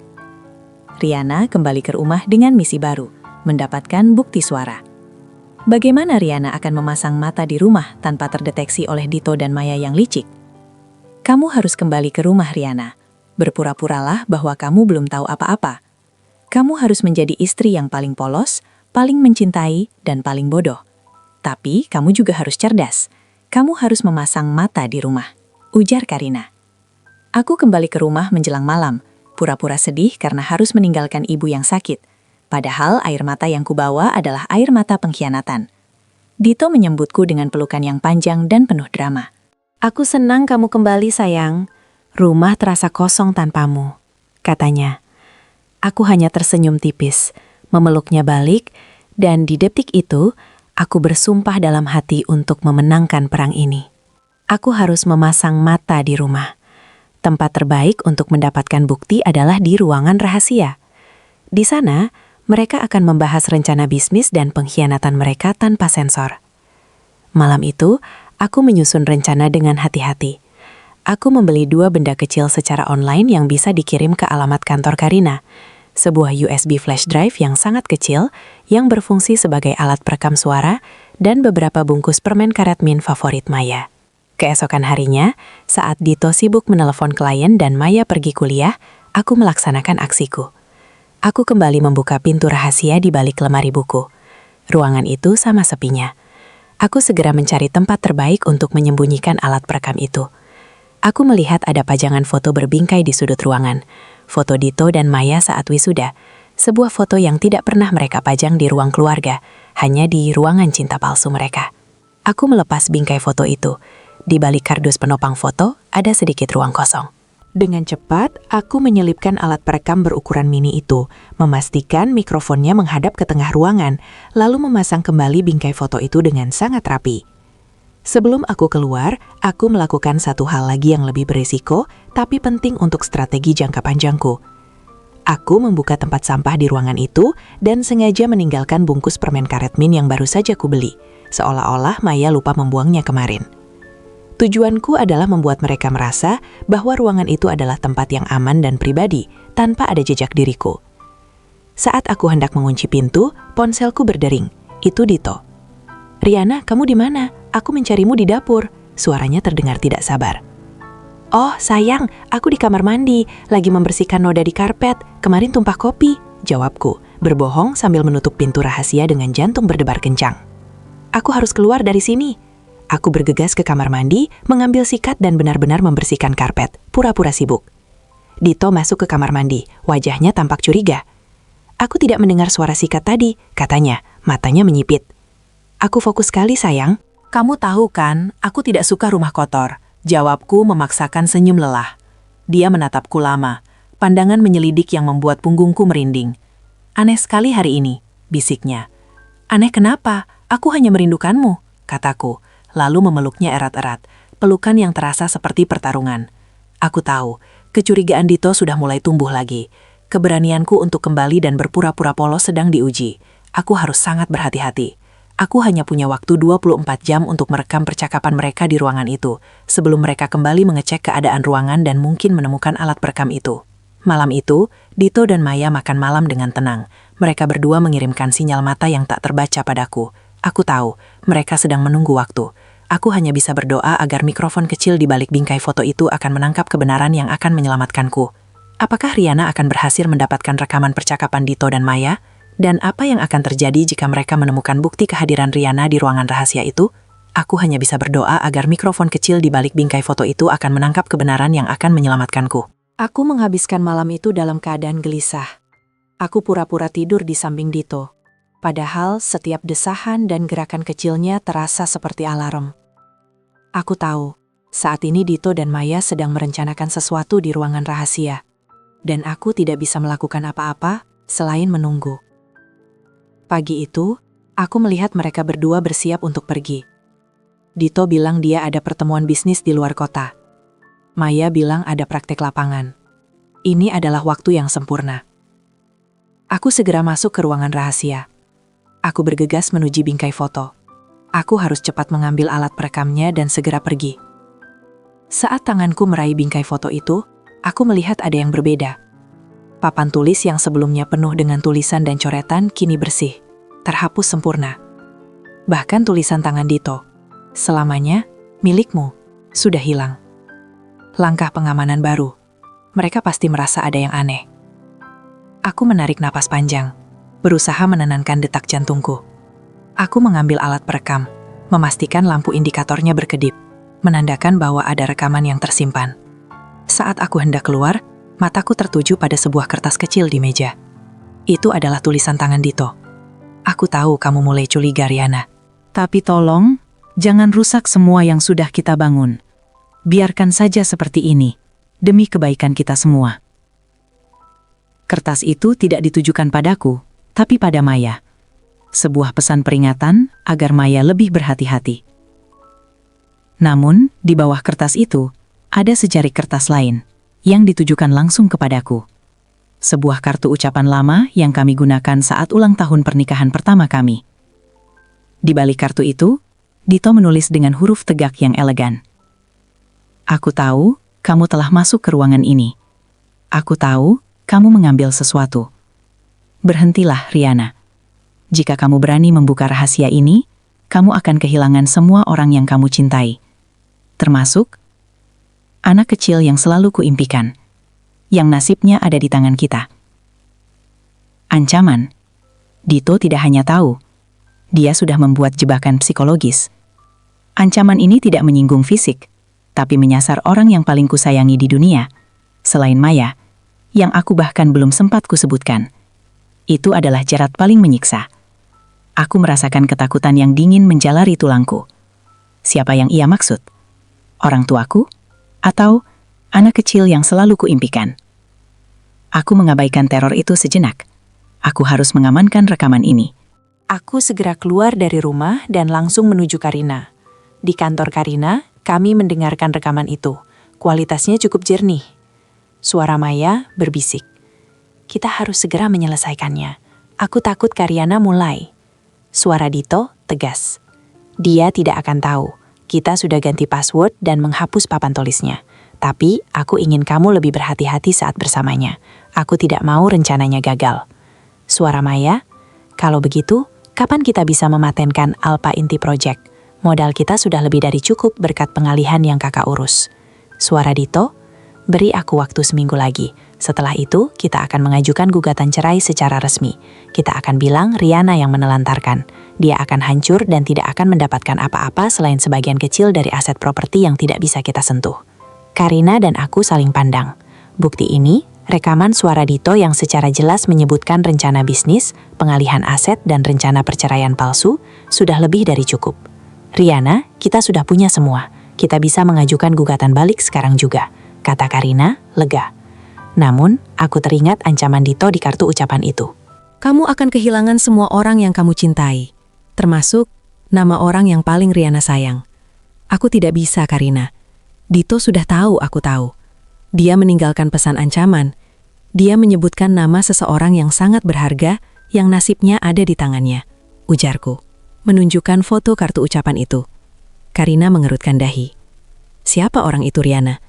Riana kembali ke rumah dengan misi baru, mendapatkan bukti suara. Bagaimana Riana akan memasang mata di rumah tanpa terdeteksi oleh Dito dan Maya yang licik? Kamu harus kembali ke rumah, Riana. Berpura-puralah bahwa kamu belum tahu apa-apa. Kamu harus menjadi istri yang paling polos, paling mencintai, dan paling bodoh. Tapi kamu juga harus cerdas. Kamu harus memasang mata di rumah, ujar Karina. Aku kembali ke rumah menjelang malam, pura-pura sedih karena harus meninggalkan ibu yang sakit. Padahal air mata yang kubawa adalah air mata pengkhianatan. Dito menyambutku dengan pelukan yang panjang dan penuh drama. Aku senang kamu kembali, sayang. Rumah terasa kosong tanpamu, katanya. Aku hanya tersenyum tipis, memeluknya balik, dan di detik itu, aku bersumpah dalam hati untuk memenangkan perang ini. Aku harus memasang mata di rumah. Tempat terbaik untuk mendapatkan bukti adalah di ruangan rahasia. Di sana, mereka akan membahas rencana bisnis dan pengkhianatan mereka tanpa sensor. Malam itu, aku menyusun rencana dengan hati-hati. Aku membeli 2 benda kecil secara online yang bisa dikirim ke alamat kantor Karina. Sebuah USB flash drive yang sangat kecil yang berfungsi sebagai alat perekam suara dan beberapa bungkus permen karet mint favorit Maya. Keesokan harinya, saat Dito sibuk menelepon klien dan Maya pergi kuliah, aku melaksanakan aksiku. Aku kembali membuka pintu rahasia di balik lemari buku. Ruangan itu sama sepinya. Aku segera mencari tempat terbaik untuk menyembunyikan alat perekam itu. Aku melihat ada pajangan foto berbingkai di sudut ruangan. Foto Dito dan Maya saat wisuda. Sebuah foto yang tidak pernah mereka pajang di ruang keluarga, hanya di ruangan cinta palsu mereka. Aku melepas bingkai foto itu. Di balik kardus penopang foto, ada sedikit ruang kosong. Dengan cepat, aku menyelipkan alat perekam berukuran mini itu, memastikan mikrofonnya menghadap ke tengah ruangan, lalu memasang kembali bingkai foto itu dengan sangat rapi. Sebelum aku keluar, aku melakukan satu hal lagi yang lebih berisiko, tapi penting untuk strategi jangka panjangku. Aku membuka tempat sampah di ruangan itu dan sengaja meninggalkan bungkus permen karet mint yang baru saja kubeli, seolah-olah Maya lupa membuangnya kemarin. Tujuanku adalah membuat mereka merasa bahwa ruangan itu adalah tempat yang aman dan pribadi, tanpa ada jejak diriku. Saat aku hendak mengunci pintu, ponselku berdering. Itu Dito. "Riana, kamu di mana? Aku mencarimu di dapur." Suaranya terdengar tidak sabar. "Oh, sayang, aku di kamar mandi, lagi membersihkan noda di karpet. Kemarin tumpah kopi," jawabku, berbohong sambil menutup pintu rahasia dengan jantung berdebar kencang. "Aku harus keluar dari sini." Aku bergegas ke kamar mandi, mengambil sikat dan benar-benar membersihkan karpet, pura-pura sibuk. Dito masuk ke kamar mandi, wajahnya tampak curiga. "Aku tidak mendengar suara sikat tadi," katanya, matanya menyipit. "Aku fokus sekali, sayang." "Kamu tahu kan, aku tidak suka rumah kotor," jawabku memaksakan senyum lelah. Dia menatapku lama. pandangan menyelidik yang membuat punggungku merinding. "Aneh sekali hari ini," bisiknya. "Aneh kenapa? Aku hanya merindukanmu," kataku, lalu memeluknya erat-erat, pelukan yang terasa seperti pertarungan. Aku tahu, kecurigaan Dito sudah mulai tumbuh lagi. Keberanianku untuk kembali dan berpura-pura polos sedang diuji. Aku harus sangat berhati-hati. Aku hanya punya waktu 24 jam untuk merekam percakapan mereka di ruangan itu, sebelum mereka kembali mengecek keadaan ruangan dan mungkin menemukan alat perekam itu. Malam itu, Dito dan Maya makan malam dengan tenang. Mereka berdua mengirimkan sinyal mata yang tak terbaca padaku. Aku tahu, mereka sedang menunggu waktu. Aku hanya bisa berdoa agar mikrofon kecil di balik bingkai foto itu akan menangkap kebenaran yang akan menyelamatkanku. Apakah Riana akan berhasil mendapatkan rekaman percakapan Dito dan Maya? Dan apa yang akan terjadi jika mereka menemukan bukti kehadiran Riana di ruangan rahasia itu? Aku hanya bisa berdoa agar mikrofon kecil di balik bingkai foto itu akan menangkap kebenaran yang akan menyelamatkanku. Aku menghabiskan malam itu dalam keadaan gelisah. Aku pura-pura tidur di samping Dito. Padahal setiap desahan dan gerakan kecilnya terasa seperti alarm. Aku tahu, saat ini Dito dan Maya sedang merencanakan sesuatu di ruangan rahasia. Dan aku tidak bisa melakukan apa-apa selain menunggu. Pagi itu, aku melihat mereka berdua bersiap untuk pergi. Dito bilang dia ada pertemuan bisnis di luar kota. Maya bilang ada praktek lapangan. Ini adalah waktu yang sempurna. Aku segera masuk ke ruangan rahasia. Aku bergegas menuju bingkai foto. Aku harus cepat mengambil alat perekamnya dan segera pergi. Saat tanganku meraih bingkai foto itu, aku melihat ada yang berbeda. Papan tulis yang sebelumnya penuh dengan tulisan dan coretan kini bersih, terhapus sempurna. Bahkan tulisan tangan Dito, "Selamanya, milikmu," sudah hilang. Langkah pengamanan baru. Mereka pasti merasa ada yang aneh. Aku menarik napas panjang, berusaha menenangkan detak jantungku. Aku mengambil alat perekam, memastikan lampu indikatornya berkedip, menandakan bahwa ada rekaman yang tersimpan. Saat aku hendak keluar, mataku tertuju pada sebuah kertas kecil di meja. Itu adalah tulisan tangan Dito. "Aku tahu kamu mulai curiga, Riana. Tapi tolong, jangan rusak semua yang sudah kita bangun. Biarkan saja seperti ini, demi kebaikan kita semua." Kertas itu tidak ditujukan padaku, tapi pada Maya. Sebuah pesan peringatan agar Maya lebih berhati-hati. Namun, di bawah kertas itu, ada sejarik kertas lain yang ditujukan langsung kepadaku. Sebuah kartu ucapan lama yang kami gunakan saat ulang tahun pernikahan pertama kami. Di balik kartu itu, Dito menulis dengan huruf tegak yang elegan. "Aku tahu kamu telah masuk ke ruangan ini. Aku tahu kamu mengambil sesuatu. Berhentilah, Riana. Jika kamu berani membuka rahasia ini, kamu akan kehilangan semua orang yang kamu cintai. Termasuk anak kecil yang selalu kuimpikan, yang nasibnya ada di tangan kita." Ancaman. Dito tidak hanya tahu, dia sudah membuat jebakan psikologis. Ancaman ini tidak menyinggung fisik, tapi menyasar orang yang paling kusayangi di dunia, selain Maya, yang aku bahkan belum sempat kusebutkan. Itu adalah jerat paling menyiksa. Aku merasakan ketakutan yang dingin menjalari tulangku. Siapa yang ia maksud? Orang tuaku? Atau anak kecil yang selalu kuimpikan? Aku mengabaikan teror itu sejenak. Aku harus mengamankan rekaman ini. Aku segera keluar dari rumah dan langsung menuju Karina. Di kantor Karina, kami mendengarkan rekaman itu. Kualitasnya cukup jernih. Suara Maya berbisik. "Kita harus segera menyelesaikannya. Aku takut Karyana mulai." Suara Dito tegas. "Dia tidak akan tahu. Kita sudah ganti password dan menghapus papan tulisnya. Tapi aku ingin kamu lebih berhati-hati saat bersamanya. Aku tidak mau rencananya gagal." Suara Maya, "Kalau begitu, kapan kita bisa mematenkan Alpha Inti Project? Modal kita sudah lebih dari cukup berkat pengalihan yang kakak urus." Suara Dito, "Beri aku waktu seminggu lagi. Setelah itu, kita akan mengajukan gugatan cerai secara resmi. Kita akan bilang Riana yang menelantarkan. Dia akan hancur dan tidak akan mendapatkan apa-apa selain sebagian kecil dari aset properti yang tidak bisa kita sentuh." Karina dan aku saling pandang. Bukti ini, rekaman suara Dito yang secara jelas menyebutkan rencana bisnis, pengalihan aset, dan rencana perceraian palsu, sudah lebih dari cukup. "Riana, kita sudah punya semua. Kita bisa mengajukan gugatan balik sekarang juga," kata Karina, lega. Namun, aku teringat ancaman Dito di kartu ucapan itu. Kamu akan kehilangan semua orang yang kamu cintai, termasuk nama orang yang paling Riana sayang. Aku tidak bisa, Karina. Dito sudah tahu aku tahu. Dia meninggalkan pesan ancaman. Dia menyebutkan nama seseorang yang sangat berharga yang nasibnya ada di tangannya, ujarku, menunjukkan foto kartu ucapan itu. Karina mengerutkan dahi. Siapa orang itu, Riana?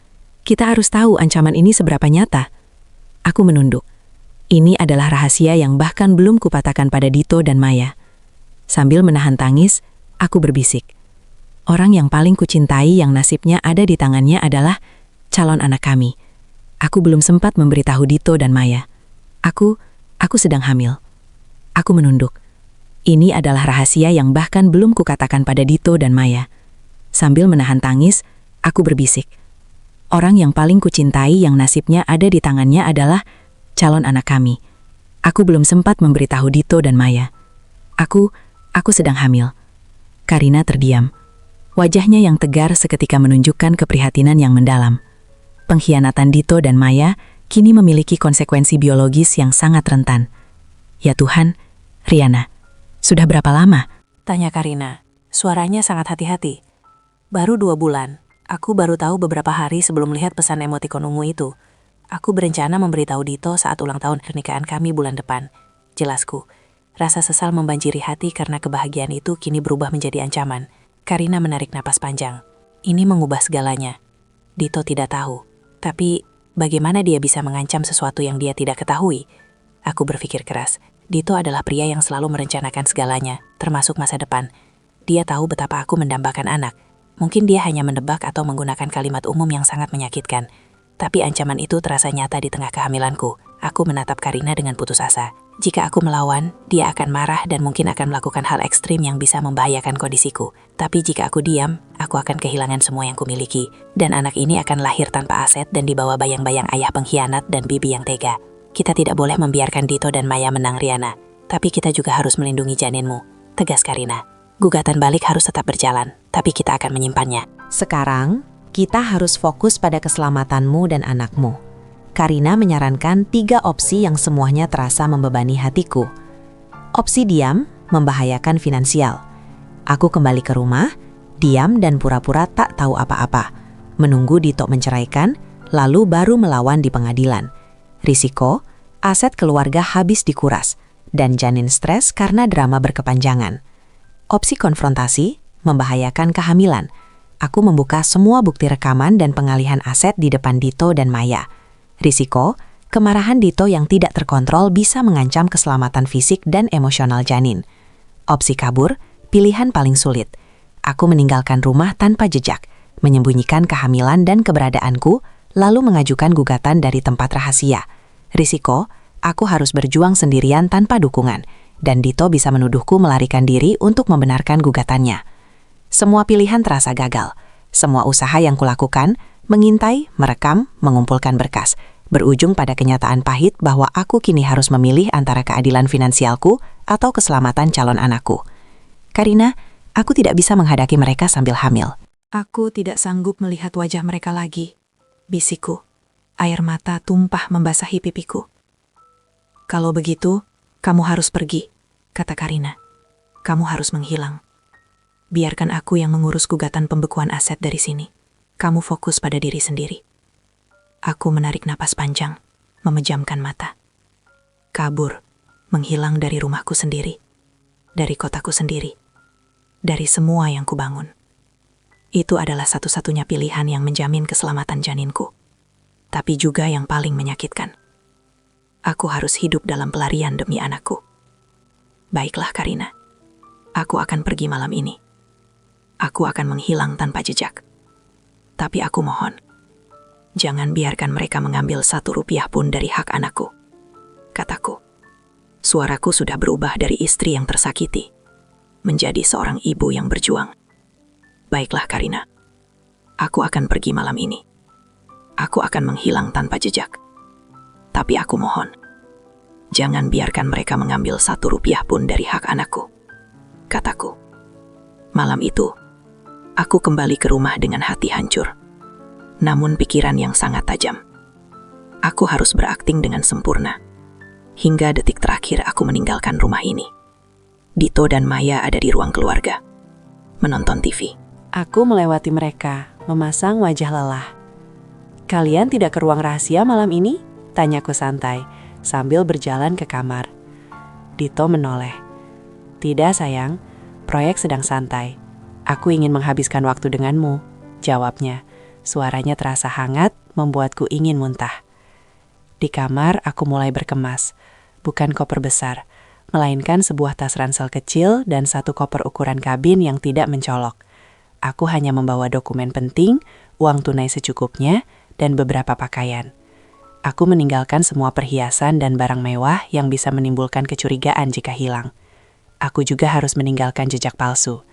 Kita harus tahu ancaman ini seberapa nyata. Aku menunduk. Ini adalah rahasia yang bahkan belum kupatakan pada Dito dan Maya. Sambil menahan tangis, aku berbisik. Orang yang paling kucintai yang nasibnya ada di tangannya adalah calon anak kami. Aku belum sempat memberitahu Dito dan Maya. Aku sedang hamil. Aku menunduk. Ini adalah rahasia yang bahkan belum kukatakan pada Dito dan Maya. Sambil menahan tangis, aku berbisik. Orang yang paling kucintai yang nasibnya ada di tangannya adalah calon anak kami. Aku belum sempat memberitahu Dito dan Maya. Aku sedang hamil. Karina terdiam. Wajahnya yang tegar seketika menunjukkan keprihatinan yang mendalam. Pengkhianatan Dito dan Maya kini memiliki konsekuensi biologis yang sangat rentan. Ya Tuhan, Riana, sudah berapa lama? Tanya Karina. Suaranya sangat hati-hati. Baru 2 bulan. Aku baru tahu beberapa hari sebelum lihat pesan emotikon ungu itu. Aku berencana memberitahu Dito saat ulang tahun pernikahan kami bulan depan. Jelasku, rasa sesal membanjiri hati karena kebahagiaan itu kini berubah menjadi ancaman. Karina menarik napas panjang. Ini mengubah segalanya. Dito tidak tahu. Tapi, bagaimana dia bisa mengancam sesuatu yang dia tidak ketahui? Aku berpikir keras. Dito adalah pria yang selalu merencanakan segalanya, termasuk masa depan. Dia tahu betapa aku mendambakan anak. Mungkin dia hanya menebak atau menggunakan kalimat umum yang sangat menyakitkan. Tapi ancaman itu terasa nyata di tengah kehamilanku. Aku menatap Karina dengan putus asa. Jika aku melawan, dia akan marah dan mungkin akan melakukan hal ekstrim yang bisa membahayakan kondisiku. Tapi jika aku diam, aku akan kehilangan semua yang kumiliki. Dan anak ini akan lahir tanpa aset dan dibawa bayang-bayang ayah pengkhianat dan bibi yang tega. Kita tidak boleh membiarkan Dito dan Maya menang, Riana. Tapi kita juga harus melindungi janinmu. Tegas Karina. Gugatan balik harus tetap berjalan, tapi kita akan menyimpannya. Sekarang, kita harus fokus pada keselamatanmu dan anakmu. Karina menyarankan 3 opsi yang semuanya terasa membebani hatiku. Opsi diam, membahayakan finansial. Aku kembali ke rumah, diam dan pura-pura tak tahu apa-apa. Menunggu Dito menceraikan, lalu baru melawan di pengadilan. Risiko, aset keluarga habis dikuras, dan janin stres karena drama berkepanjangan. Opsi konfrontasi, membahayakan kehamilan. Aku membuka semua bukti rekaman dan pengalihan aset di depan Dito dan Maya. Risiko, kemarahan Dito yang tidak terkontrol bisa mengancam keselamatan fisik dan emosional janin. Opsi kabur, pilihan paling sulit. Aku meninggalkan rumah tanpa jejak, menyembunyikan kehamilan dan keberadaanku, lalu mengajukan gugatan dari tempat rahasia. Risiko, aku harus berjuang sendirian tanpa dukungan, dan Dito bisa menuduhku melarikan diri untuk membenarkan gugatannya. Semua pilihan terasa gagal. Semua usaha yang kulakukan, mengintai, merekam, mengumpulkan berkas, berujung pada kenyataan pahit bahwa aku kini harus memilih antara keadilan finansialku atau keselamatan calon anakku. Karina, aku tidak bisa menghadapi mereka sambil hamil. Aku tidak sanggup melihat wajah mereka lagi. Bisikku. Air mata tumpah membasahi pipiku. Kalau begitu, kamu harus pergi, kata Karina. Kamu harus menghilang. Biarkan aku yang mengurus gugatan pembekuan aset dari sini. Kamu fokus pada diri sendiri. Aku menarik napas panjang, memejamkan mata. Kabur, menghilang dari rumahku sendiri, dari kotaku sendiri, dari semua yang kubangun. Itu adalah satu-satunya pilihan yang menjamin keselamatan janinku, tapi juga yang paling menyakitkan. Aku harus hidup dalam pelarian demi anakku. Baiklah Karina, aku akan pergi malam ini. Aku akan menghilang tanpa jejak. Tapi aku mohon, jangan biarkan mereka mengambil 1 rupiah pun dari hak anakku. Kataku, suaraku sudah berubah dari istri yang tersakiti, menjadi seorang ibu yang berjuang. Baiklah Karina, aku akan pergi malam ini. Aku akan menghilang tanpa jejak. Tapi aku mohon, jangan biarkan mereka mengambil 1 rupiah pun dari hak anakku. Kataku. Malam itu, aku kembali ke rumah dengan hati hancur, namun pikiran yang sangat tajam. Aku harus berakting dengan sempurna. Hingga detik terakhir aku meninggalkan rumah ini. Dito dan Maya ada di ruang keluarga, menonton TV. Aku melewati mereka, memasang wajah lelah. "Kalian tidak ke ruang rahasia malam ini?" tanyaku santai, sambil berjalan ke kamar. Dito menoleh. "Tidak sayang, proyek sedang santai. Aku ingin menghabiskan waktu denganmu," jawabnya. Suaranya terasa hangat, membuatku ingin muntah. Di kamar, aku mulai berkemas. Bukan koper besar, melainkan sebuah tas ransel kecil dan satu koper ukuran kabin yang tidak mencolok. Aku hanya membawa dokumen penting, uang tunai secukupnya, dan beberapa pakaian. Aku meninggalkan semua perhiasan dan barang mewah yang bisa menimbulkan kecurigaan jika hilang. Aku juga harus meninggalkan jejak palsu.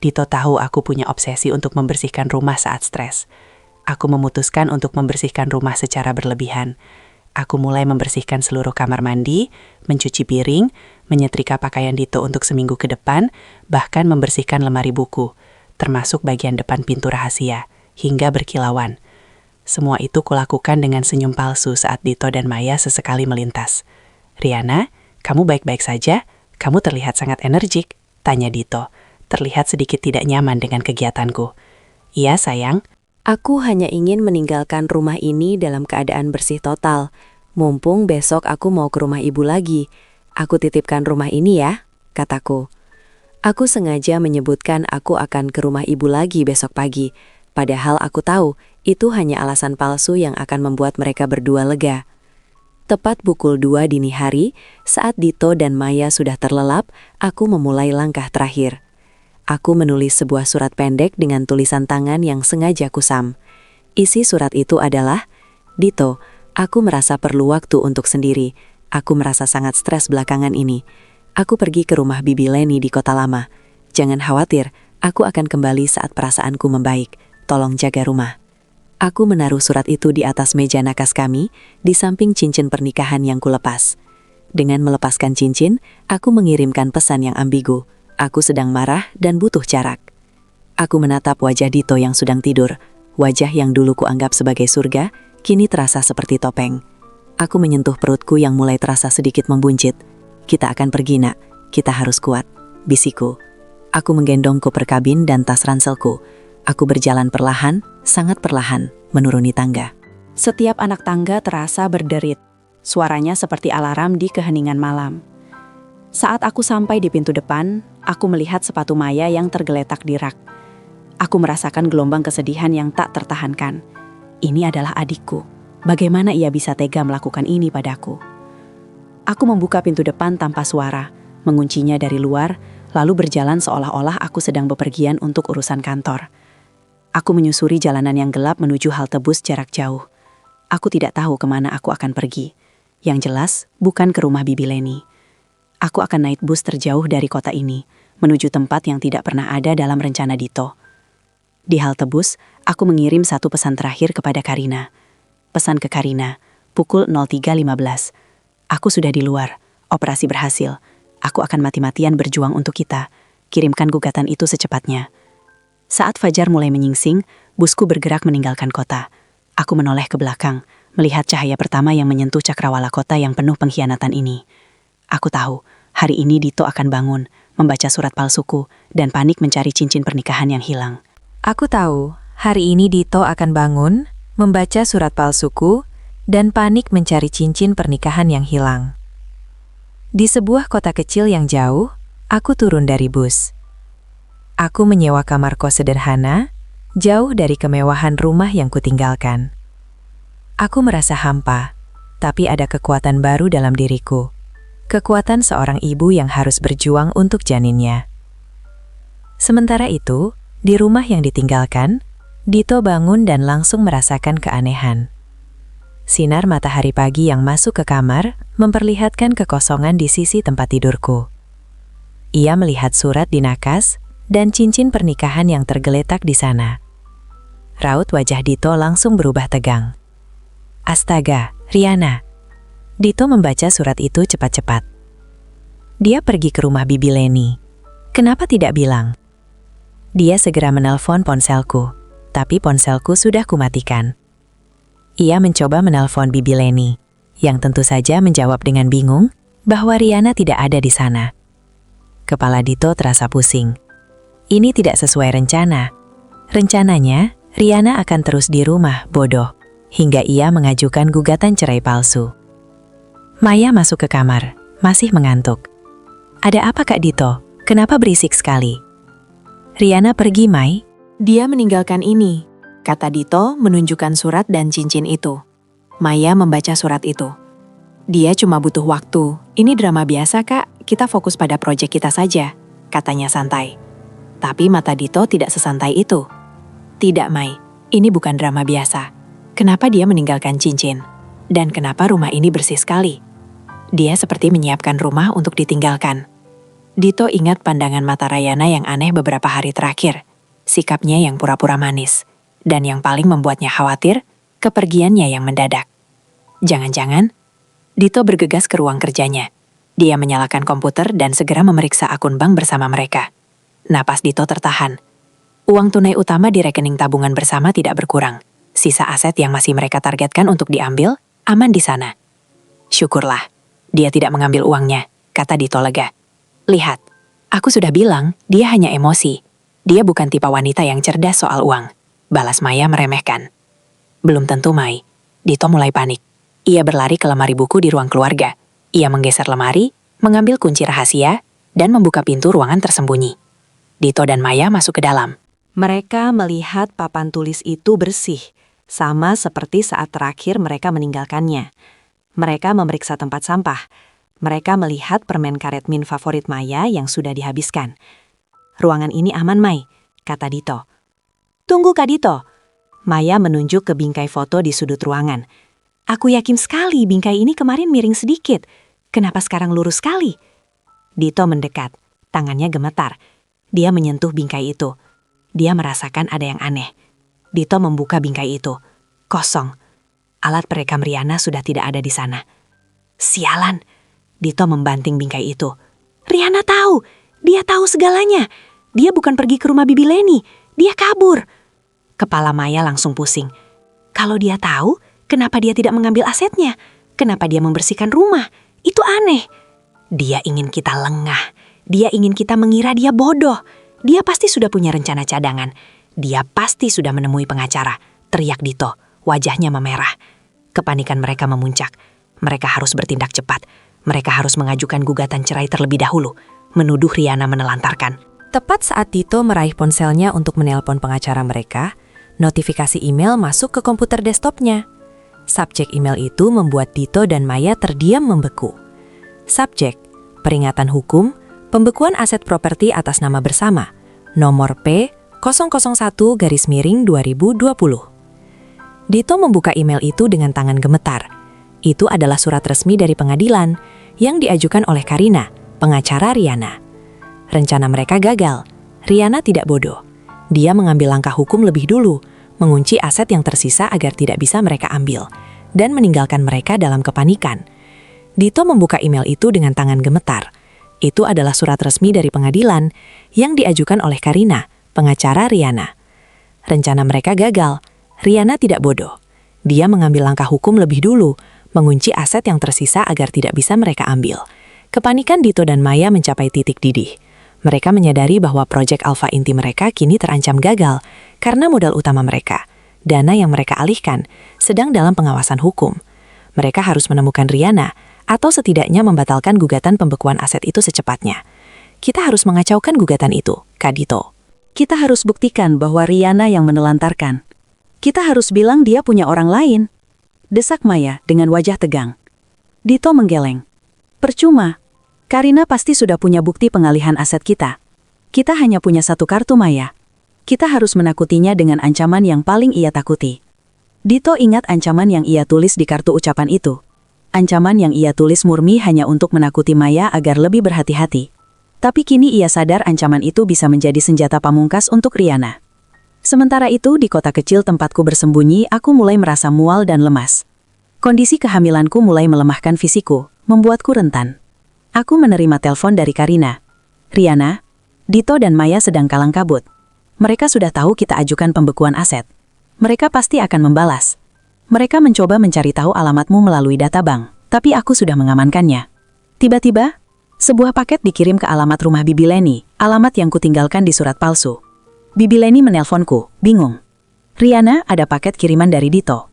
Dito tahu aku punya obsesi untuk membersihkan rumah saat stres. Aku memutuskan untuk membersihkan rumah secara berlebihan. Aku mulai membersihkan seluruh kamar mandi, mencuci piring, menyetrika pakaian Dito untuk seminggu ke depan, bahkan membersihkan lemari buku, termasuk bagian depan pintu rahasia, hingga berkilauan. Semua itu kulakukan dengan senyum palsu saat Dito dan Maya sesekali melintas. "Riana, kamu baik-baik saja? Kamu terlihat sangat energik," tanya Dito, terlihat sedikit tidak nyaman dengan kegiatanku. "Iya, sayang." Aku hanya ingin meninggalkan rumah ini dalam keadaan bersih total. Mumpung besok aku mau ke rumah ibu lagi. "Aku titipkan rumah ini ya," kataku. Aku sengaja menyebutkan aku akan ke rumah ibu lagi besok pagi. Padahal aku tahu itu hanya alasan palsu yang akan membuat mereka berdua lega. Tepat pukul 2 dini hari, saat Dito dan Maya sudah terlelap, aku memulai langkah terakhir. Aku menulis sebuah surat pendek dengan tulisan tangan yang sengaja kusam. Isi surat itu adalah, "Dito, aku merasa perlu waktu untuk sendiri. Aku merasa sangat stres belakangan ini. Aku pergi ke rumah Bibi Leni di Kota Lama. Jangan khawatir, aku akan kembali saat perasaanku membaik. Tolong jaga rumah." Aku menaruh surat itu di atas meja nakas kami, di samping cincin pernikahan yang kulepas. Dengan melepaskan cincin, aku mengirimkan pesan yang ambigu. Aku sedang marah dan butuh jarak. Aku menatap wajah Dito yang sedang tidur. Wajah yang dulu kuanggap sebagai surga, kini terasa seperti topeng. Aku menyentuh perutku yang mulai terasa sedikit membuncit. "Kita akan pergi, nak. Kita harus kuat," bisikku. Aku menggendong koper kabin dan tas ranselku. Aku berjalan perlahan, sangat perlahan, menuruni tangga. Setiap anak tangga terasa berderit. Suaranya seperti alarm di keheningan malam. Saat aku sampai di pintu depan, aku melihat sepatu Maya yang tergeletak di rak. Aku merasakan gelombang kesedihan yang tak tertahankan. Ini adalah adikku. Bagaimana ia bisa tega melakukan ini padaku? Aku membuka pintu depan tanpa suara, menguncinya dari luar, lalu berjalan seolah-olah aku sedang bepergian untuk urusan kantor. Aku menyusuri jalanan yang gelap menuju halte bus jarak jauh. Aku tidak tahu kemana aku akan pergi. Yang jelas, bukan ke rumah Bibi Leni. Aku akan naik bus terjauh dari kota ini, menuju tempat yang tidak pernah ada dalam rencana Dito. Di halte bus, aku mengirim satu pesan terakhir kepada Karina. Pesan ke Karina, pukul 03.15. "Aku sudah di luar, operasi berhasil. Aku akan mati-matian berjuang untuk kita. Kirimkan gugatan itu secepatnya." Saat fajar mulai menyingsing, busku bergerak meninggalkan kota. Aku menoleh ke belakang, melihat cahaya pertama yang menyentuh cakrawala kota yang penuh pengkhianatan ini. Aku tahu, hari ini Dito akan bangun, membaca surat palsuku, dan panik mencari cincin pernikahan yang hilang. Aku tahu, hari ini Dito akan bangun, membaca surat palsuku, dan panik mencari cincin pernikahan yang hilang. Di sebuah kota kecil yang jauh, aku turun dari bus. Aku menyewa kamar kos sederhana, jauh dari kemewahan rumah yang kutinggalkan. Aku merasa hampa, tapi ada kekuatan baru dalam diriku. Kekuatan seorang ibu yang harus berjuang untuk janinnya. Sementara itu, di rumah yang ditinggalkan, Dito bangun dan langsung merasakan keanehan. Sinar matahari pagi yang masuk ke kamar memperlihatkan kekosongan di sisi tempat tidurku. Ia melihat surat di nakas dan cincin pernikahan yang tergeletak di sana. Raut wajah Dito langsung berubah tegang. "Astaga, Riana." Dito membaca surat itu cepat-cepat. Dia pergi ke rumah Bibi Leni. Kenapa tidak bilang? Dia segera menelpon ponselku, tapi ponselku sudah kumatikan. Ia mencoba menelpon Bibi Leni, yang tentu saja menjawab dengan bingung bahwa Riana tidak ada di sana. Kepala Dito terasa pusing. Ini tidak sesuai rencana. Rencananya, Riana akan terus di rumah, bodoh, hingga ia mengajukan gugatan cerai palsu. Maya masuk ke kamar, masih mengantuk. Ada apa Kak Dito? Kenapa berisik sekali? Riana pergi, Mai. Dia meninggalkan ini, kata Dito menunjukkan surat dan cincin itu. Maya membaca surat itu. Dia cuma butuh waktu. Ini drama biasa, Kak. Kita fokus pada proyek kita saja, katanya santai. Tapi mata Dito tidak sesantai itu. Tidak, Mai. Ini bukan drama biasa. Kenapa dia meninggalkan cincin? Dan kenapa rumah ini bersih sekali? Dia seperti menyiapkan rumah untuk ditinggalkan. Dito ingat pandangan mata Rayana yang aneh beberapa hari terakhir. Sikapnya yang pura-pura manis. Dan yang paling membuatnya khawatir, kepergiannya yang mendadak. Jangan-jangan, Dito bergegas ke ruang kerjanya. Dia menyalakan komputer dan segera memeriksa akun bank bersama mereka. Napas Dito tertahan. Uang tunai utama di rekening tabungan bersama tidak berkurang. Sisa aset yang masih mereka targetkan untuk diambil, aman di sana. Syukurlah, dia tidak mengambil uangnya, kata Dito lega. Lihat, aku sudah bilang dia hanya emosi. Dia bukan tipe wanita yang cerdas soal uang. Balas Maya meremehkan. Belum tentu, Mai. Dito mulai panik. Ia berlari ke lemari buku di ruang keluarga. Ia menggeser lemari, mengambil kunci rahasia, dan membuka pintu ruangan tersembunyi. Dito dan Maya masuk ke dalam. Mereka melihat papan tulis itu bersih, sama seperti saat terakhir mereka meninggalkannya. Mereka memeriksa tempat sampah. Mereka melihat permen karet min favorit Maya yang sudah dihabiskan. Ruangan ini aman, Mai, kata Dito. Tunggu, Kak Dito. Maya menunjuk ke bingkai foto di sudut ruangan. Aku yakin sekali bingkai ini kemarin miring sedikit. Kenapa sekarang lurus sekali? Dito mendekat, tangannya gemetar. Dia menyentuh bingkai itu. Dia merasakan ada yang aneh. Dito membuka bingkai itu. Kosong. Alat perekam Riana sudah tidak ada di sana. Sialan. Dito membanting bingkai itu. Riana tahu. Dia tahu segalanya. Dia bukan pergi ke rumah Bibi Leni. Dia kabur. Kepala Maya langsung pusing. Kalau dia tahu, kenapa dia tidak mengambil asetnya? Kenapa dia membersihkan rumah? Itu aneh. Dia ingin kita lengah. Dia ingin kita mengira dia bodoh. Dia pasti sudah punya rencana cadangan. Dia pasti sudah menemui pengacara. Teriak Dito. Wajahnya memerah. Kepanikan mereka memuncak. Mereka harus bertindak cepat. Mereka harus mengajukan gugatan cerai terlebih dahulu. Menuduh Riana menelantarkan. Tepat saat Dito meraih ponselnya untuk menelpon pengacara mereka, notifikasi email masuk ke komputer desktopnya. Subjek email itu membuat Dito dan Maya terdiam membeku. Subjek, peringatan hukum, pembekuan aset properti atas nama bersama, nomor P001-2020. Dito membuka email itu dengan tangan gemetar. Itu adalah surat resmi dari pengadilan yang diajukan oleh Karina, pengacara Riana. Rencana mereka gagal. Riana tidak bodoh. Dia mengambil langkah hukum lebih dulu, mengunci aset yang tersisa agar tidak bisa mereka ambil, dan meninggalkan mereka dalam kepanikan. Dito membuka email itu dengan tangan gemetar. Itu adalah surat resmi dari pengadilan yang diajukan oleh Karina, pengacara Riana. Rencana mereka gagal. Riana tidak bodoh. Dia mengambil langkah hukum lebih dulu, mengunci aset yang tersisa agar tidak bisa mereka ambil. Kepanikan Dito dan Maya mencapai titik didih. Mereka menyadari bahwa proyek Alpha Inti mereka kini terancam gagal karena modal utama mereka, dana yang mereka alihkan, sedang dalam pengawasan hukum. Mereka harus menemukan Riana atau setidaknya membatalkan gugatan pembekuan aset itu secepatnya. Kita harus mengacaukan gugatan itu, Kak Dito. Kita harus buktikan bahwa Riana yang menelantarkan. Kita harus bilang dia punya orang lain. Desak Maya dengan wajah tegang. Dito menggeleng. Percuma. Karina pasti sudah punya bukti pengalihan aset kita. Kita hanya punya satu kartu Maya. Kita harus menakutinya dengan ancaman yang paling ia takuti. Dito ingat ancaman yang ia tulis di kartu ucapan itu. Ancaman yang ia tulis murni hanya untuk menakuti Maya agar lebih berhati-hati. Tapi kini ia sadar ancaman itu bisa menjadi senjata pamungkas untuk Riana. Sementara itu, di kota kecil tempatku bersembunyi, aku mulai merasa mual dan lemas. Kondisi kehamilanku mulai melemahkan fisikku, membuatku rentan. Aku menerima telepon dari Karina. Riana, Dito dan Maya sedang kalang kabut. Mereka sudah tahu kita ajukan pembekuan aset. Mereka pasti akan membalas. Mereka mencoba mencari tahu alamatmu melalui data bank, tapi aku sudah mengamankannya. Tiba-tiba, sebuah paket dikirim ke alamat rumah Bibi Leni, alamat yang kutinggalkan di surat palsu. Bibi Leni menelponku, bingung. Riana, ada paket kiriman dari Dito.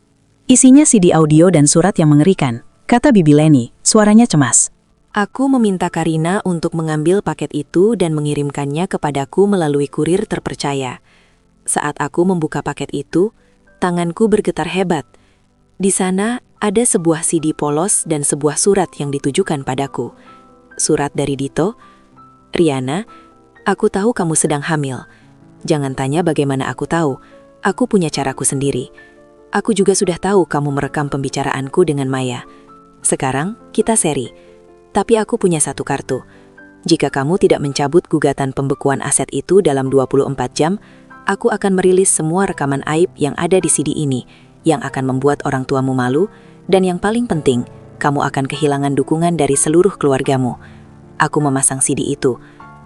Isinya CD audio dan surat yang mengerikan, kata Bibi Leni, suaranya cemas. Aku meminta Karina untuk mengambil paket itu dan mengirimkannya kepadaku melalui kurir terpercaya. Saat aku membuka paket itu, tanganku bergetar hebat. Di sana ada sebuah CD polos dan sebuah surat yang ditujukan padaku. Surat dari Dito, "Riana, aku tahu kamu sedang hamil. Jangan tanya bagaimana aku tahu. Aku punya caraku sendiri. Aku juga sudah tahu kamu merekam pembicaraanku dengan Maya. Sekarang kita seri. Tapi aku punya satu kartu. Jika kamu tidak mencabut gugatan pembekuan aset itu dalam 24 jam, aku akan merilis semua rekaman aib yang ada di CD ini, yang akan membuat orang tuamu malu, dan yang paling penting, kamu akan kehilangan dukungan dari seluruh keluargamu." Aku memasang CD itu.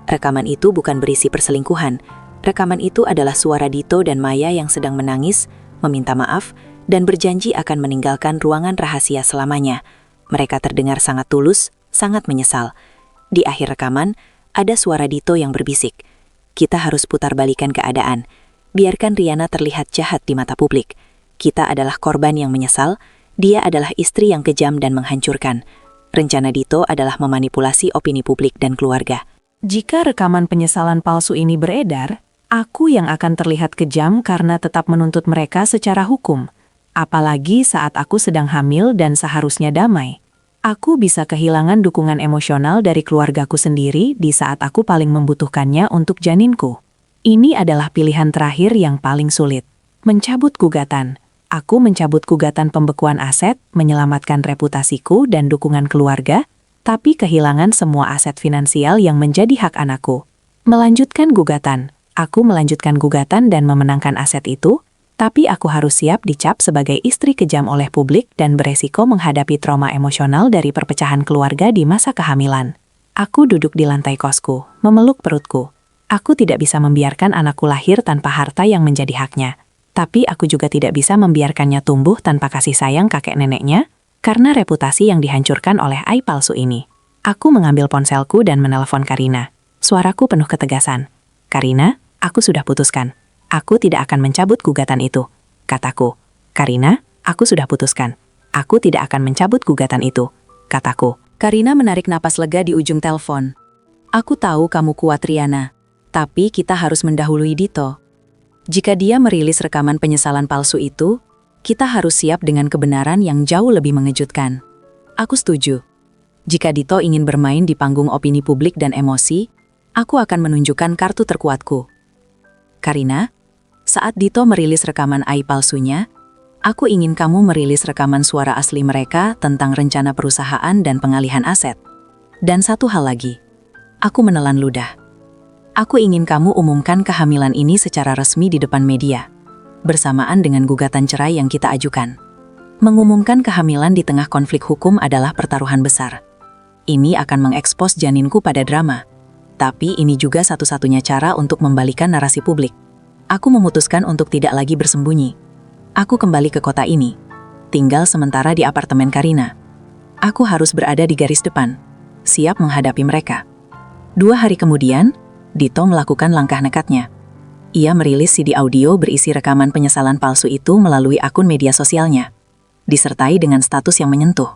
Rekaman itu bukan berisi perselingkuhan. Rekaman itu adalah suara Dito dan Maya yang sedang menangis, meminta maaf, dan berjanji akan meninggalkan ruangan rahasia selamanya. Mereka terdengar sangat tulus, sangat menyesal. Di akhir rekaman, ada suara Dito yang berbisik, "Kita harus putar balikan keadaan. Biarkan Riana terlihat jahat di mata publik. Kita adalah korban yang menyesal, dia adalah istri yang kejam dan menghancurkan. Rencana Dito adalah memanipulasi opini publik dan keluarga." Jika rekaman penyesalan palsu ini beredar, aku yang akan terlihat kejam karena tetap menuntut mereka secara hukum. Apalagi saat aku sedang hamil dan seharusnya damai. Aku bisa kehilangan dukungan emosional dari keluargaku sendiri di saat aku paling membutuhkannya untuk janinku. Ini adalah pilihan terakhir yang paling sulit. Mencabut gugatan. Aku mencabut gugatan pembekuan aset, menyelamatkan reputasiku dan dukungan keluarga, tapi kehilangan semua aset finansial yang menjadi hak anakku. Melanjutkan gugatan. Aku melanjutkan gugatan dan memenangkan aset itu, tapi aku harus siap dicap sebagai istri kejam oleh publik dan beresiko menghadapi trauma emosional dari perpecahan keluarga di masa kehamilan. Aku duduk di lantai kosku, memeluk perutku. Aku tidak bisa membiarkan anakku lahir tanpa harta yang menjadi haknya. Tapi aku juga tidak bisa membiarkannya tumbuh tanpa kasih sayang kakek neneknya, karena reputasi yang dihancurkan oleh aib palsu ini. Aku mengambil ponselku dan menelepon Karina. Suaraku penuh ketegasan. "Karina, aku sudah putuskan. Aku tidak akan mencabut gugatan itu," kataku. "Karina, aku sudah putuskan. Aku tidak akan mencabut gugatan itu," kataku. Karina menarik napas lega di ujung telepon. "Aku tahu kamu kuat, Riana. Tapi kita harus mendahului Dito. Jika dia merilis rekaman penyesalan palsu itu, kita harus siap dengan kebenaran yang jauh lebih mengejutkan." Aku setuju. Jika Dito ingin bermain di panggung opini publik dan emosi, aku akan menunjukkan kartu terkuatku. Karina, saat Dito merilis rekaman aib palsunya, aku ingin kamu merilis rekaman suara asli mereka tentang rencana perusahaan dan pengalihan aset. Dan satu hal lagi, aku menelan ludah. Aku ingin kamu umumkan kehamilan ini secara resmi di depan media, bersamaan dengan gugatan cerai yang kita ajukan. Mengumumkan kehamilan di tengah konflik hukum adalah pertaruhan besar. Ini akan mengekspos janinku pada drama. Tapi ini juga satu-satunya cara untuk membalikan narasi publik. Aku memutuskan untuk tidak lagi bersembunyi. Aku kembali ke kota ini, tinggal sementara di apartemen Karina. Aku harus berada di garis depan, siap menghadapi mereka. 2 hari kemudian, Dito melakukan langkah nekatnya. Ia merilis CD audio berisi rekaman penyesalan palsu itu melalui akun media sosialnya, disertai dengan status yang menyentuh.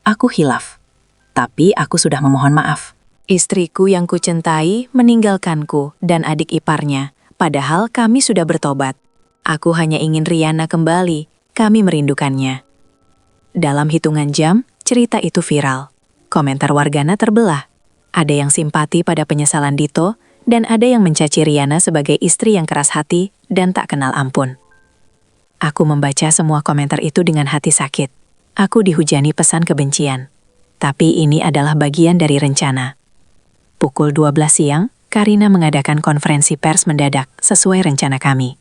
"Aku hilaf, tapi aku sudah memohon maaf. Istriku yang kucintai meninggalkanku dan adik iparnya, padahal kami sudah bertobat. Aku hanya ingin Riana kembali, kami merindukannya." Dalam hitungan jam, cerita itu viral. Komentar warganet terbelah. Ada yang simpati pada penyesalan Dito, dan ada yang mencaci Riana sebagai istri yang keras hati dan tak kenal ampun. Aku membaca semua komentar itu dengan hati sakit. Aku dihujani pesan kebencian. Tapi ini adalah bagian dari rencana. Pukul 12 siang, Karina mengadakan konferensi pers mendadak sesuai rencana kami.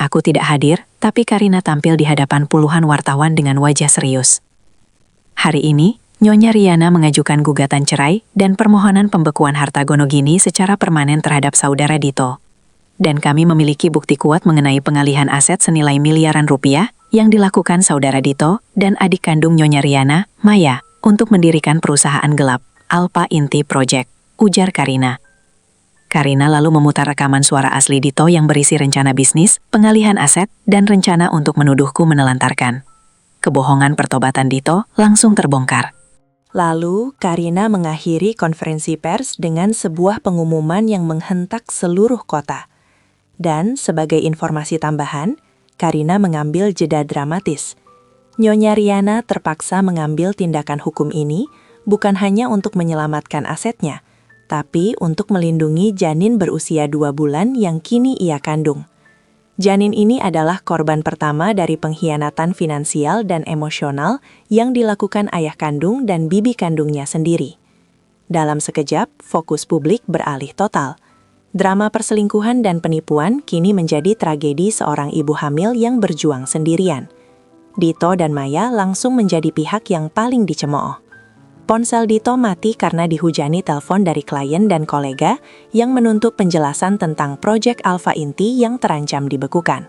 Aku tidak hadir, tapi Karina tampil di hadapan puluhan wartawan dengan wajah serius. Hari ini, Nyonya Riana mengajukan gugatan cerai dan permohonan pembekuan harta Gonogini secara permanen terhadap saudara Dito. Dan kami memiliki bukti kuat mengenai pengalihan aset senilai miliaran rupiah yang dilakukan saudara Dito dan adik kandung Nyonya Riana, Maya, untuk mendirikan perusahaan gelap, Alpha Inti Project, ujar Karina. Karina lalu memutar rekaman suara asli Dito yang berisi rencana bisnis, pengalihan aset, dan rencana untuk menuduhku menelantarkan. Kebohongan pertobatan Dito langsung terbongkar. Lalu, Karina mengakhiri konferensi pers dengan sebuah pengumuman yang menghentak seluruh kota. Dan sebagai informasi tambahan, Karina mengambil jeda dramatis. Nyonya Riana terpaksa mengambil tindakan hukum ini bukan hanya untuk menyelamatkan asetnya, tapi untuk melindungi janin berusia 2 bulan yang kini ia kandung. Janin ini adalah korban pertama dari pengkhianatan finansial dan emosional yang dilakukan ayah kandung dan bibi kandungnya sendiri. Dalam sekejap, fokus publik beralih total. Drama perselingkuhan dan penipuan kini menjadi tragedi seorang ibu hamil yang berjuang sendirian. Dito dan Maya langsung menjadi pihak yang paling dicemooh. Ponsel Dito mati karena dihujani telepon dari klien dan kolega yang menuntut penjelasan tentang proyek Alpha Inti yang terancam dibekukan.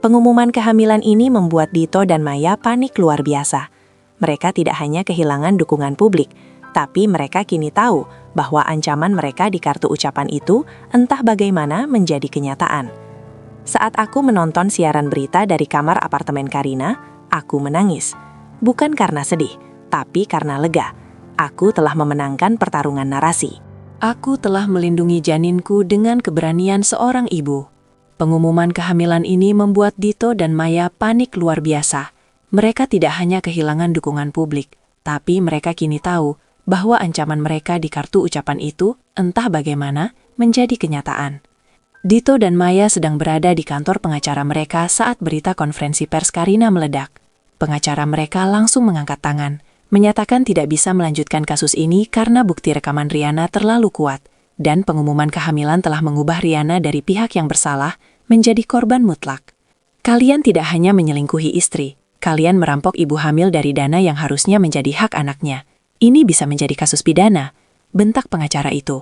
Pengumuman kehamilan ini membuat Dito dan Maya panik luar biasa. Mereka tidak hanya kehilangan dukungan publik, tapi mereka kini tahu bahwa ancaman mereka di kartu ucapan itu entah bagaimana menjadi kenyataan. Saat aku menonton siaran berita dari kamar apartemen Karina, aku menangis. Bukan karena sedih, tapi karena lega. Aku telah memenangkan pertarungan narasi. Aku telah melindungi janinku dengan keberanian seorang ibu. Pengumuman kehamilan ini membuat Dito dan Maya panik luar biasa. Mereka tidak hanya kehilangan dukungan publik, tapi mereka kini tahu bahwa ancaman mereka di kartu ucapan itu, entah bagaimana, menjadi kenyataan. Dito dan Maya sedang berada di kantor pengacara mereka saat berita konferensi pers Karina meledak. Pengacara mereka langsung mengangkat tangan, menyatakan tidak bisa melanjutkan kasus ini karena bukti rekaman Riana terlalu kuat, dan pengumuman kehamilan telah mengubah Riana dari pihak yang bersalah menjadi korban mutlak. Kalian tidak hanya menyelingkuhi istri, kalian merampok ibu hamil dari dana yang harusnya menjadi hak anaknya. Ini bisa menjadi kasus pidana, bentak pengacara itu.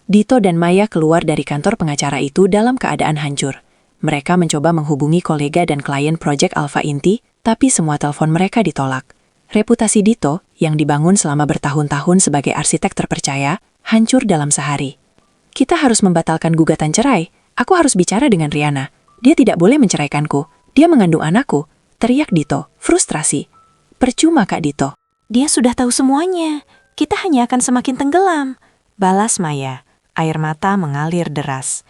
Dito dan Maya keluar dari kantor pengacara itu dalam keadaan hancur. Mereka mencoba menghubungi kolega dan klien proyek Alpha Inti, tapi semua telepon mereka ditolak. Reputasi Dito, yang dibangun selama bertahun-tahun sebagai arsitek terpercaya, hancur dalam sehari. Kita harus membatalkan gugatan cerai. Aku harus bicara dengan Riana. Dia tidak boleh menceraikanku. Dia mengandung anakku, teriak Dito, frustrasi. Percuma Kak Dito. Dia sudah tahu semuanya. Kita hanya akan semakin tenggelam. Balas Maya. Air mata mengalir deras.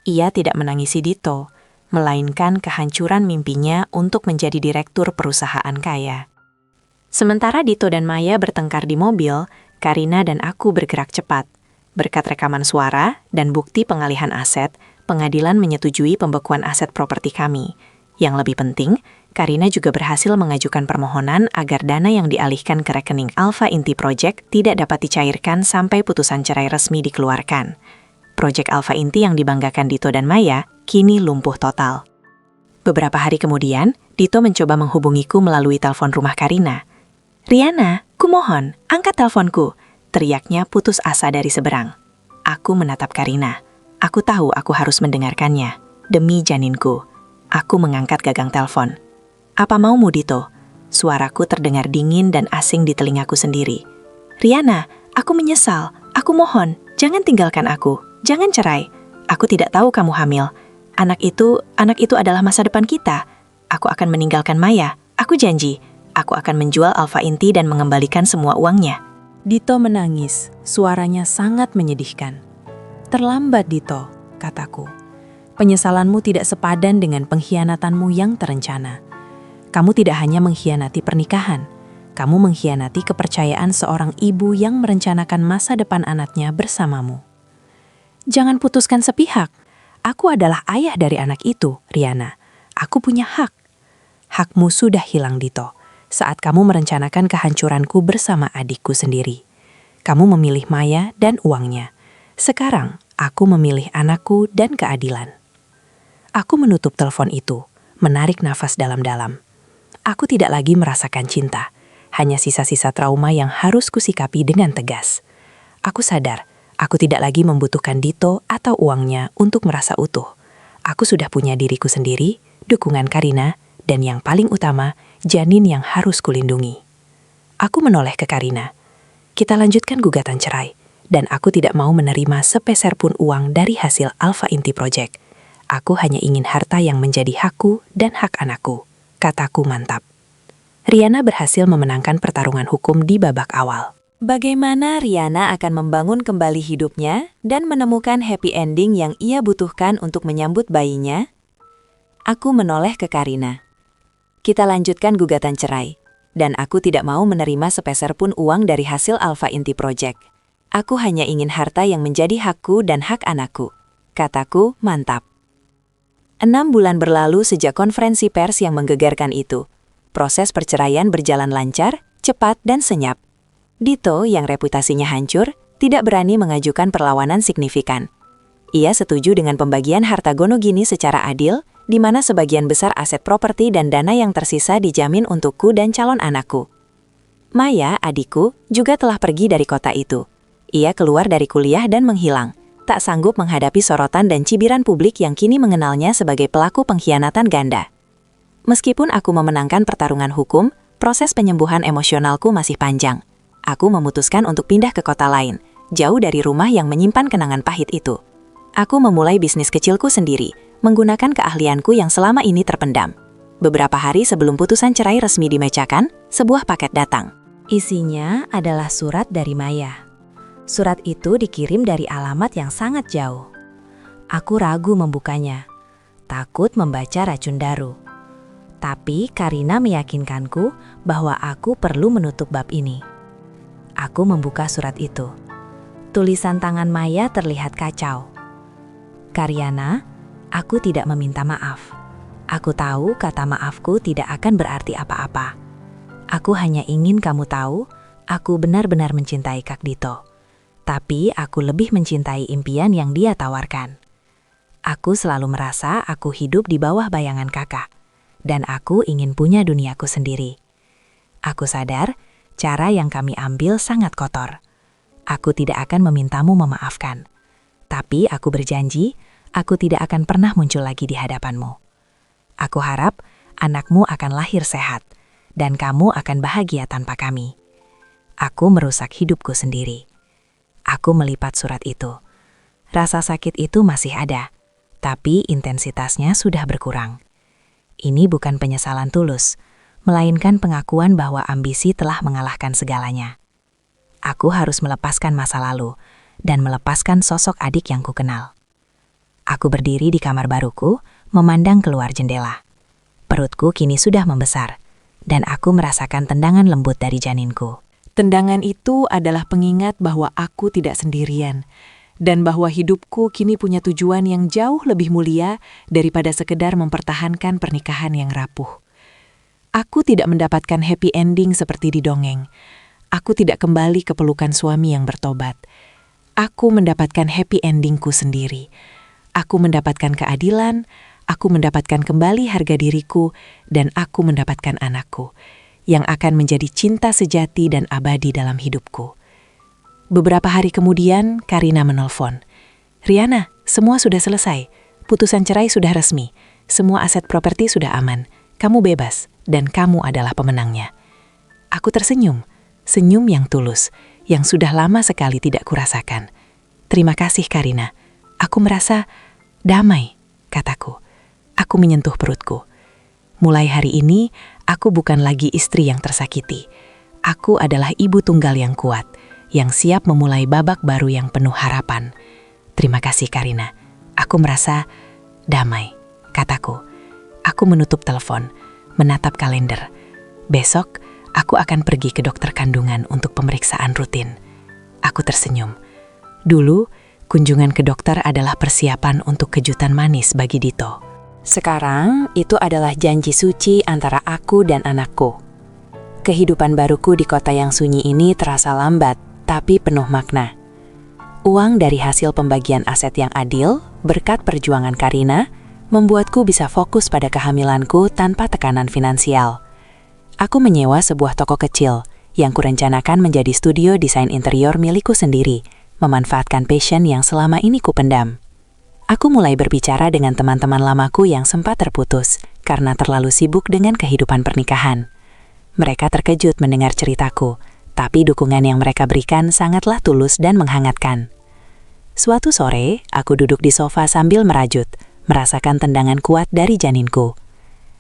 Ia tidak menangisi Dito, melainkan kehancuran mimpinya untuk menjadi direktur perusahaan kaya. Sementara Dito dan Maya bertengkar di mobil, Karina dan aku bergerak cepat. Berkat rekaman suara dan bukti pengalihan aset, pengadilan menyetujui pembekuan aset properti kami. Yang lebih penting, Karina juga berhasil mengajukan permohonan agar dana yang dialihkan ke rekening Alpha Inti Project tidak dapat dicairkan sampai putusan cerai resmi dikeluarkan. Proyek Alpha Inti yang dibanggakan Dito dan Maya kini lumpuh total. Beberapa hari kemudian, Dito mencoba menghubungiku melalui telepon rumah Karina. "Riana, kumohon, angkat teleponku," teriaknya putus asa dari seberang. Aku menatap Karina. Aku tahu aku harus mendengarkannya. Demi janinku. Aku mengangkat gagang telepon. "Apa maumu, Dito?" Suaraku terdengar dingin dan asing di telingaku sendiri. "Riana, aku menyesal. Aku mohon, jangan tinggalkan aku. Jangan cerai. Aku tidak tahu kamu hamil. Anak itu adalah masa depan kita. Aku akan meninggalkan Maya. Aku janji. Aku akan menjual Alpha Inti dan mengembalikan semua uangnya." Dito menangis, suaranya sangat menyedihkan. "Terlambat, Dito," kataku. "Penyesalanmu tidak sepadan dengan pengkhianatanmu yang terencana. Kamu tidak hanya mengkhianati pernikahan, kamu mengkhianati kepercayaan seorang ibu yang merencanakan masa depan anaknya bersamamu. Jangan putuskan sepihak. Aku adalah ayah dari anak itu, Riana. Aku punya hak. Hakmu sudah hilang, Dito, saat kamu merencanakan kehancuranku bersama adikku sendiri. Kamu memilih Maya dan uangnya. Sekarang, aku memilih anakku dan keadilan." Aku menutup telepon itu, menarik nafas dalam-dalam. Aku tidak lagi merasakan cinta, hanya sisa-sisa trauma yang harus kusikapi dengan tegas. Aku sadar, aku tidak lagi membutuhkan Dito atau uangnya untuk merasa utuh. Aku sudah punya diriku sendiri, dukungan Karina, dan yang paling utama, janin yang harus kulindungi. Aku menoleh ke Karina. Kita lanjutkan gugatan cerai, dan aku tidak mau menerima sepeser pun uang dari hasil Alpha Inti Project. Aku hanya ingin harta yang menjadi hakku dan hak anakku, kataku mantap. Riana berhasil memenangkan pertarungan hukum di babak awal. Bagaimana Riana akan membangun kembali hidupnya dan menemukan happy ending yang ia butuhkan untuk menyambut bayinya? Aku menoleh ke Karina. Kita lanjutkan gugatan cerai, dan aku tidak mau menerima sepeser pun uang dari hasil Alpha Inti Project. Aku hanya ingin harta yang menjadi hakku dan hak anakku, kataku mantap. 6 bulan berlalu sejak konferensi pers yang menggegarkan itu. Proses perceraian berjalan lancar, cepat, dan senyap. Dito, yang reputasinya hancur, tidak berani mengajukan perlawanan signifikan. Ia setuju dengan pembagian harta Gonogini secara adil, di mana sebagian besar aset properti dan dana yang tersisa dijamin untukku dan calon anakku. Maya, adikku, juga telah pergi dari kota itu. Ia keluar dari kuliah dan menghilang, tak sanggup menghadapi sorotan dan cibiran publik yang kini mengenalnya sebagai pelaku pengkhianatan ganda. Meskipun aku memenangkan pertarungan hukum, proses penyembuhan emosionalku masih panjang. Aku memutuskan untuk pindah ke kota lain, jauh dari rumah yang menyimpan kenangan pahit itu. Aku memulai bisnis kecilku sendiri, menggunakan keahlianku yang selama ini terpendam. Beberapa hari sebelum putusan cerai resmi dimecakan, sebuah paket datang. Isinya adalah surat dari Maya. Surat itu dikirim dari alamat yang sangat jauh. Aku ragu membukanya, takut membaca racun daru. Tapi Karina meyakinkanku bahwa aku perlu menutup bab ini. Aku membuka surat itu. Tulisan tangan Maya terlihat kacau. Karyana, aku tidak meminta maaf. Aku tahu kata maafku tidak akan berarti apa-apa. Aku hanya ingin kamu tahu, aku benar-benar mencintai Kak Dito. Tapi aku lebih mencintai impian yang dia tawarkan. Aku selalu merasa aku hidup di bawah bayangan kakak. Dan aku ingin punya duniaku sendiri. Aku sadar, cara yang kami ambil sangat kotor. Aku tidak akan memintamu memaafkan. Tapi aku berjanji, aku tidak akan pernah muncul lagi di hadapanmu. Aku harap anakmu akan lahir sehat, dan kamu akan bahagia tanpa kami. Aku merusak hidupku sendiri. Aku melipat surat itu. Rasa sakit itu masih ada, tapi intensitasnya sudah berkurang. Ini bukan penyesalan tulus, melainkan pengakuan bahwa ambisi telah mengalahkan segalanya. Aku harus melepaskan masa lalu, dan melepaskan sosok adik yang kukenal. Aku berdiri di kamar baruku, memandang keluar jendela. Perutku kini sudah membesar, dan aku merasakan tendangan lembut dari janinku. Tendangan itu adalah pengingat bahwa aku tidak sendirian, dan bahwa hidupku kini punya tujuan yang jauh lebih mulia daripada sekedar mempertahankan pernikahan yang rapuh. Aku tidak mendapatkan happy ending seperti di dongeng. Aku tidak kembali ke pelukan suami yang bertobat. Aku mendapatkan happy endingku sendiri. Aku mendapatkan keadilan, aku mendapatkan kembali harga diriku, dan aku mendapatkan anakku, yang akan menjadi cinta sejati dan abadi dalam hidupku. Beberapa hari kemudian, Karina menelpon. Riana, semua sudah selesai. Putusan cerai sudah resmi. Semua aset properti sudah aman. Kamu bebas, dan kamu adalah pemenangnya. Aku tersenyum, senyum yang tulus, yang sudah lama sekali tidak kurasakan. Terima kasih, Karina. Aku merasa damai, kataku. Aku menyentuh perutku. Mulai hari ini, aku bukan lagi istri yang tersakiti. Aku adalah ibu tunggal yang kuat, yang siap memulai babak baru yang penuh harapan. Terima kasih, Karina. Aku merasa damai, kataku. Aku menutup telepon, menatap kalender. Besok, aku akan pergi ke dokter kandungan untuk pemeriksaan rutin. Aku tersenyum. Dulu, kunjungan ke dokter adalah persiapan untuk kejutan manis bagi Dito. Sekarang, itu adalah janji suci antara aku dan anakku. Kehidupan baruku di kota yang sunyi ini terasa lambat, tapi penuh makna. Uang dari hasil pembagian aset yang adil, berkat perjuangan Karina, membuatku bisa fokus pada kehamilanku tanpa tekanan finansial. Aku menyewa sebuah toko kecil yang kurencanakan menjadi studio desain interior milikku sendiri, memanfaatkan passion yang selama ini kupendam. Aku mulai berbicara dengan teman-teman lamaku yang sempat terputus, karena terlalu sibuk dengan kehidupan pernikahan. Mereka terkejut mendengar ceritaku, tapi dukungan yang mereka berikan sangatlah tulus dan menghangatkan. Suatu sore, aku duduk di sofa sambil merajut, merasakan tendangan kuat dari janinku.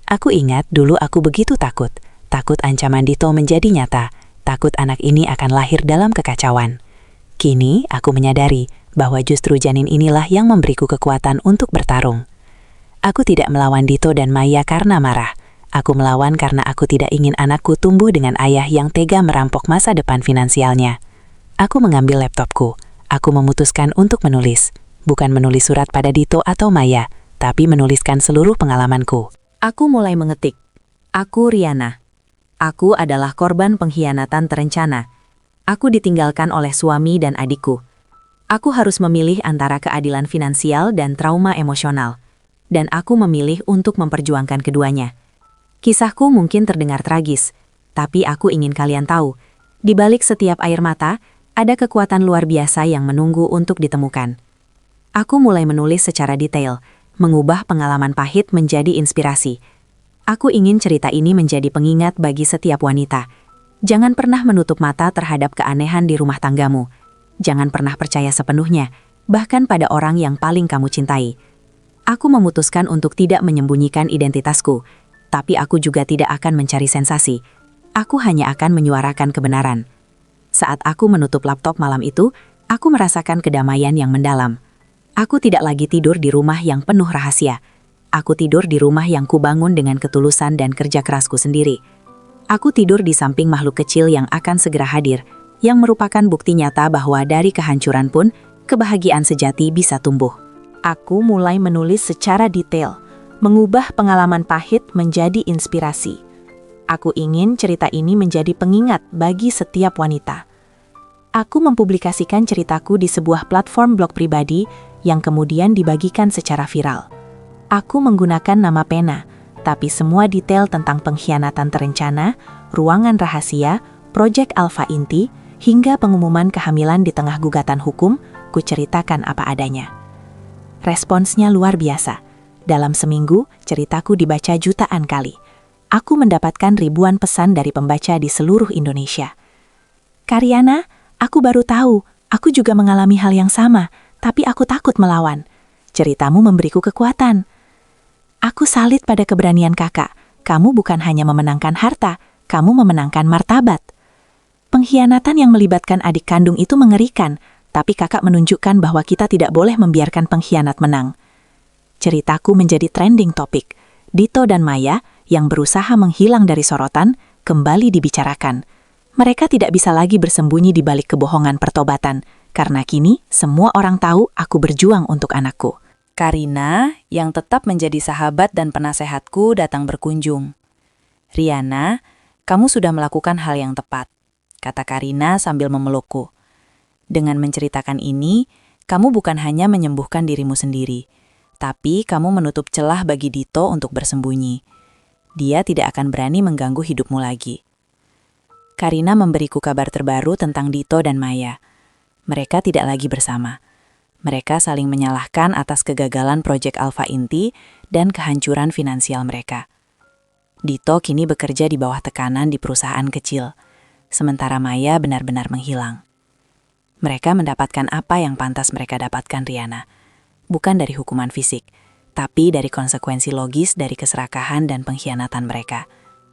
Aku ingat dulu aku begitu takut ancaman Dito menjadi nyata, takut anak ini akan lahir dalam kekacauan. Kini, aku menyadari bahwa justru janin inilah yang memberiku kekuatan untuk bertarung. Aku tidak melawan Dito dan Maya karena marah. Aku melawan karena aku tidak ingin anakku tumbuh dengan ayah yang tega merampok masa depan finansialnya. Aku mengambil laptopku. Aku memutuskan untuk menulis. Bukan menulis surat pada Dito atau Maya, tapi menuliskan seluruh pengalamanku. Aku mulai mengetik. Aku Riana. Aku adalah korban pengkhianatan terencana. Aku ditinggalkan oleh suami dan adikku. Aku harus memilih antara keadilan finansial dan trauma emosional. Dan aku memilih untuk memperjuangkan keduanya. Kisahku mungkin terdengar tragis, tapi aku ingin kalian tahu, di balik setiap air mata, ada kekuatan luar biasa yang menunggu untuk ditemukan. Aku mulai menulis secara detail, mengubah pengalaman pahit menjadi inspirasi. Aku ingin cerita ini menjadi pengingat bagi setiap wanita. Jangan pernah menutup mata terhadap keanehan di rumah tanggamu. Jangan pernah percaya sepenuhnya, bahkan pada orang yang paling kamu cintai. Aku memutuskan untuk tidak menyembunyikan identitasku, tapi aku juga tidak akan mencari sensasi. Aku hanya akan menyuarakan kebenaran. Saat aku menutup laptop malam itu, aku merasakan kedamaian yang mendalam. Aku tidak lagi tidur di rumah yang penuh rahasia. Aku tidur di rumah yang kubangun dengan ketulusan dan kerja kerasku sendiri. Aku tidur di samping makhluk kecil yang akan segera hadir, yang merupakan bukti nyata bahwa dari kehancuran pun, kebahagiaan sejati bisa tumbuh. Aku mulai menulis secara detail, mengubah pengalaman pahit menjadi inspirasi. Aku ingin cerita ini menjadi pengingat bagi setiap wanita. Aku mempublikasikan ceritaku di sebuah platform blog pribadi yang kemudian dibagikan secara viral. Aku menggunakan nama pena, tapi semua detail tentang pengkhianatan terencana, ruangan rahasia, proyek Alpha Inti, hingga pengumuman kehamilan di tengah gugatan hukum, kuceritakan apa adanya. Responsnya luar biasa. Dalam seminggu, ceritaku dibaca jutaan kali. Aku mendapatkan ribuan pesan dari pembaca di seluruh Indonesia. Karyana, aku baru tahu, aku juga mengalami hal yang sama, tapi aku takut melawan. Ceritamu memberiku kekuatan. Aku salut pada keberanian kakak. Kamu bukan hanya memenangkan harta, kamu memenangkan martabat. Pengkhianatan yang melibatkan adik kandung itu mengerikan, tapi kakak menunjukkan bahwa kita tidak boleh membiarkan pengkhianat menang. Ceritaku menjadi trending topik. Dito dan Maya, yang berusaha menghilang dari sorotan, kembali dibicarakan. Mereka tidak bisa lagi bersembunyi di balik kebohongan pertobatan, karena kini semua orang tahu aku berjuang untuk anakku. Karina, yang tetap menjadi sahabat dan penasehatku, datang berkunjung. Riana, kamu sudah melakukan hal yang tepat, kata Karina sambil memelukku. Dengan menceritakan ini, kamu bukan hanya menyembuhkan dirimu sendiri, tapi kamu menutup celah bagi Dito untuk bersembunyi. Dia tidak akan berani mengganggu hidupmu lagi. Karina memberiku kabar terbaru tentang Dito dan Maya. Mereka tidak lagi bersama. Mereka saling menyalahkan atas kegagalan proyek Alpha Inti dan kehancuran finansial mereka. Dito kini bekerja di bawah tekanan di perusahaan kecil, sementara Maya benar-benar menghilang. Mereka mendapatkan apa yang pantas mereka dapatkan, Riana. Bukan dari hukuman fisik, tapi dari konsekuensi logis dari keserakahan dan pengkhianatan mereka,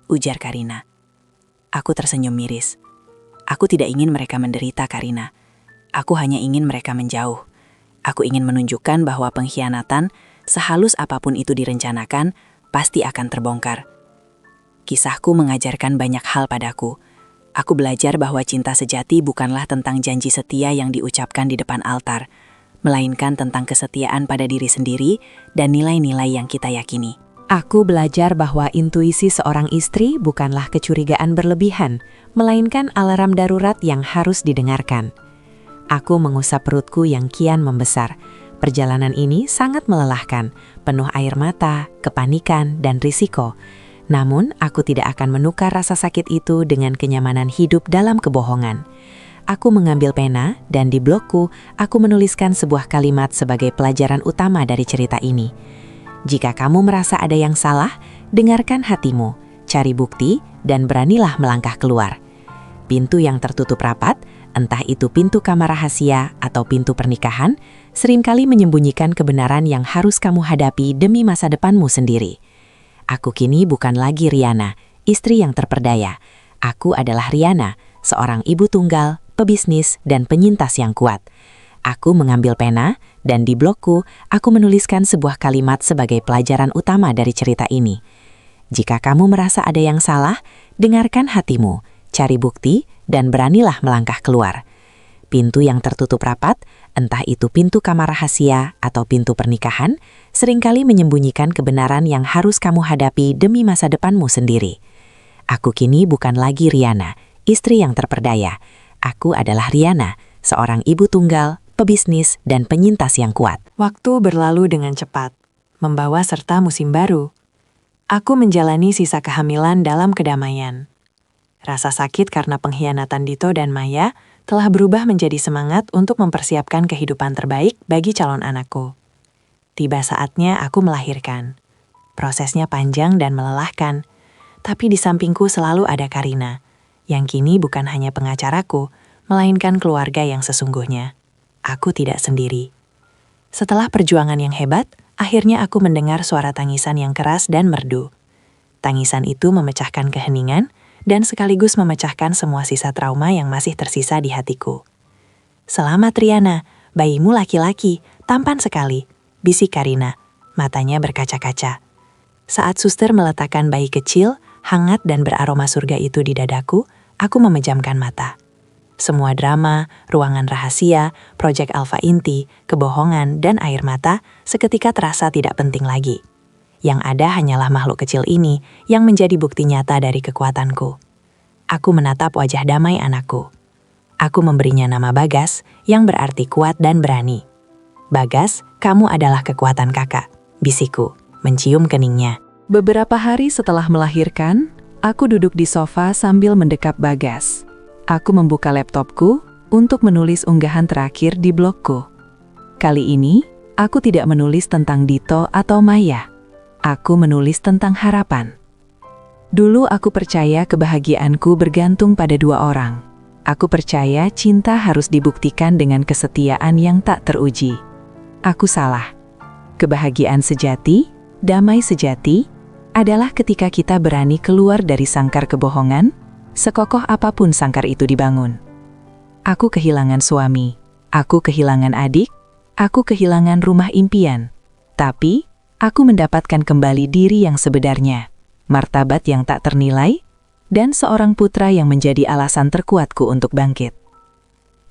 ujar Karina. Aku tersenyum miris. Aku tidak ingin mereka menderita, Karina. Aku hanya ingin mereka menjauh. Aku ingin menunjukkan bahwa pengkhianatan, sehalus apapun itu direncanakan, pasti akan terbongkar. Kisahku mengajarkan banyak hal padaku. Aku belajar bahwa cinta sejati bukanlah tentang janji setia yang diucapkan di depan altar, melainkan tentang kesetiaan pada diri sendiri dan nilai-nilai yang kita yakini. Aku belajar bahwa intuisi seorang istri bukanlah kecurigaan berlebihan, melainkan alarm darurat yang harus didengarkan. Aku mengusap perutku yang kian membesar. Perjalanan ini sangat melelahkan, penuh air mata, kepanikan, dan risiko. Namun, aku tidak akan menukar rasa sakit itu dengan kenyamanan hidup dalam kebohongan. Aku mengambil pena, dan di blogku, aku menuliskan sebuah kalimat sebagai pelajaran utama dari cerita ini. Jika kamu merasa ada yang salah, dengarkan hatimu, cari bukti, dan beranilah melangkah keluar. Pintu yang tertutup rapat, entah itu pintu kamar rahasia atau pintu pernikahan, seringkali menyembunyikan kebenaran yang harus kamu hadapi demi masa depanmu sendiri. Aku kini bukan lagi Riana, istri yang terperdaya. Aku adalah Riana, seorang ibu tunggal, pebisnis, dan penyintas yang kuat. Aku mengambil pena, dan di blogku, aku menuliskan sebuah kalimat sebagai pelajaran utama dari cerita ini. Jika kamu merasa ada yang salah, dengarkan hatimu, cari bukti, dan beranilah melangkah keluar. Pintu yang tertutup rapat, entah itu pintu kamar rahasia atau pintu pernikahan, seringkali menyembunyikan kebenaran yang harus kamu hadapi demi masa depanmu sendiri. Aku kini bukan lagi Riana, istri yang terperdaya. Aku adalah Riana, seorang ibu tunggal, pebisnis, dan penyintas yang kuat. Waktu berlalu dengan cepat, membawa serta musim baru. Aku menjalani sisa kehamilan dalam kedamaian. Rasa sakit karena pengkhianatan Dito dan Maya telah berubah menjadi semangat untuk mempersiapkan kehidupan terbaik bagi calon anakku. Tiba saatnya aku melahirkan. Prosesnya panjang dan melelahkan, tapi di sampingku selalu ada Karina, yang kini bukan hanya pengacaraku, melainkan keluarga yang sesungguhnya. Aku tidak sendiri. Setelah perjuangan yang hebat, akhirnya aku mendengar suara tangisan yang keras dan merdu. Tangisan itu memecahkan keheningan, dan sekaligus memecahkan semua sisa trauma yang masih tersisa di hatiku. "Selamat Riana, bayimu laki-laki, tampan sekali," bisik Karina, matanya berkaca-kaca. Saat suster meletakkan bayi kecil, hangat dan beraroma surga itu di dadaku, aku memejamkan mata. Semua drama, ruangan rahasia, proyek alfa inti, kebohongan, dan air mata seketika terasa tidak penting lagi. Yang ada hanyalah makhluk kecil ini yang menjadi bukti nyata dari kekuatanku. Aku menatap wajah damai anakku. Aku memberinya nama Bagas, yang berarti kuat dan berani. "Bagas, kamu adalah kekuatan kakak," bisikku, mencium keningnya. Beberapa hari setelah melahirkan, aku duduk di sofa sambil mendekap Bagas. Aku membuka laptopku untuk menulis unggahan terakhir di blogku. Kali ini, aku tidak menulis tentang Dito atau Maya. Aku menulis tentang harapan. Dulu aku percaya kebahagiaanku bergantung pada dua orang. Aku percaya cinta harus dibuktikan dengan kesetiaan yang tak teruji. Aku salah. Kebahagiaan sejati, damai sejati, adalah ketika kita berani keluar dari sangkar kebohongan, sekokoh apapun sangkar itu dibangun. Aku kehilangan suami, aku kehilangan adik, aku kehilangan rumah impian. Tapi, aku mendapatkan kembali diri yang sebenarnya, martabat yang tak ternilai, dan seorang putra yang menjadi alasan terkuatku untuk bangkit.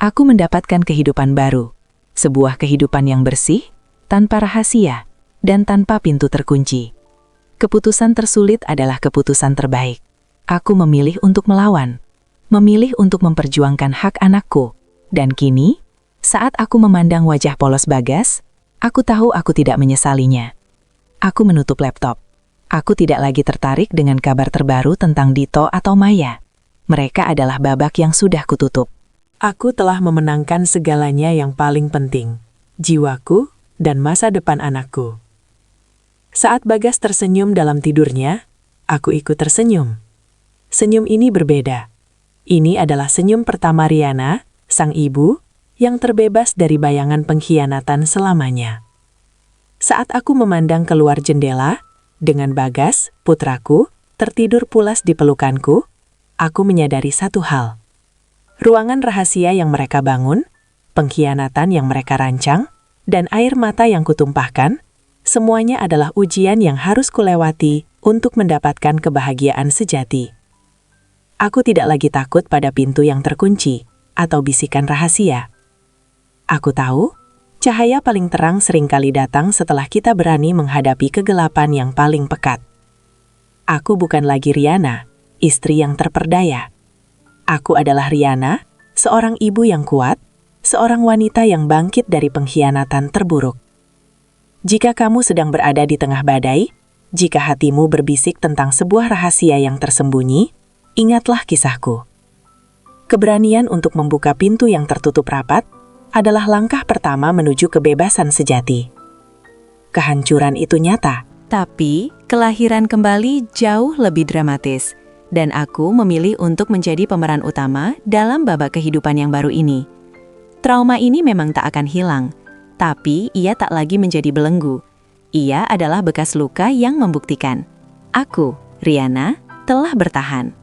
Aku mendapatkan kehidupan baru, sebuah kehidupan yang bersih, tanpa rahasia, dan tanpa pintu terkunci. Keputusan tersulit adalah keputusan terbaik. Aku memilih untuk melawan, memilih untuk memperjuangkan hak anakku, dan kini, saat aku memandang wajah polos Bagas, aku tahu aku tidak menyesalinya. Aku menutup laptop. Aku tidak lagi tertarik dengan kabar terbaru tentang Dito atau Maya. Mereka adalah babak yang sudah kututup. Aku telah memenangkan segalanya yang paling penting, jiwaku dan masa depan anakku. Saat Bagas tersenyum dalam tidurnya, aku ikut tersenyum. Senyum ini berbeda. Ini adalah senyum pertama Riana, sang ibu, yang terbebas dari bayangan pengkhianatan selamanya. Saat aku memandang keluar jendela, dengan Bagas, putraku, tertidur pulas di pelukanku, aku menyadari satu hal. Ruangan rahasia yang mereka bangun, pengkhianatan yang mereka rancang, dan air mata yang kutumpahkan, semuanya adalah ujian yang harus kulewati untuk mendapatkan kebahagiaan sejati. Aku tidak lagi takut pada pintu yang terkunci atau bisikan rahasia. Aku tahu, cahaya paling terang seringkali datang setelah kita berani menghadapi kegelapan yang paling pekat. Aku bukan lagi Riana, istri yang terperdaya. Aku adalah Riana, seorang ibu yang kuat, seorang wanita yang bangkit dari pengkhianatan terburuk. Jika kamu sedang berada di tengah badai, jika hatimu berbisik tentang sebuah rahasia yang tersembunyi, ingatlah kisahku. Keberanian untuk membuka pintu yang tertutup rapat adalah langkah pertama menuju kebebasan sejati. Kehancuran itu nyata. Tapi, Kelahiran kembali jauh lebih dramatis, dan aku memilih untuk menjadi pemeran utama dalam babak kehidupan yang baru ini. Trauma ini memang tak akan hilang, tapi ia tak lagi menjadi belenggu. Ia adalah bekas luka yang membuktikan. Aku, Riana, telah bertahan.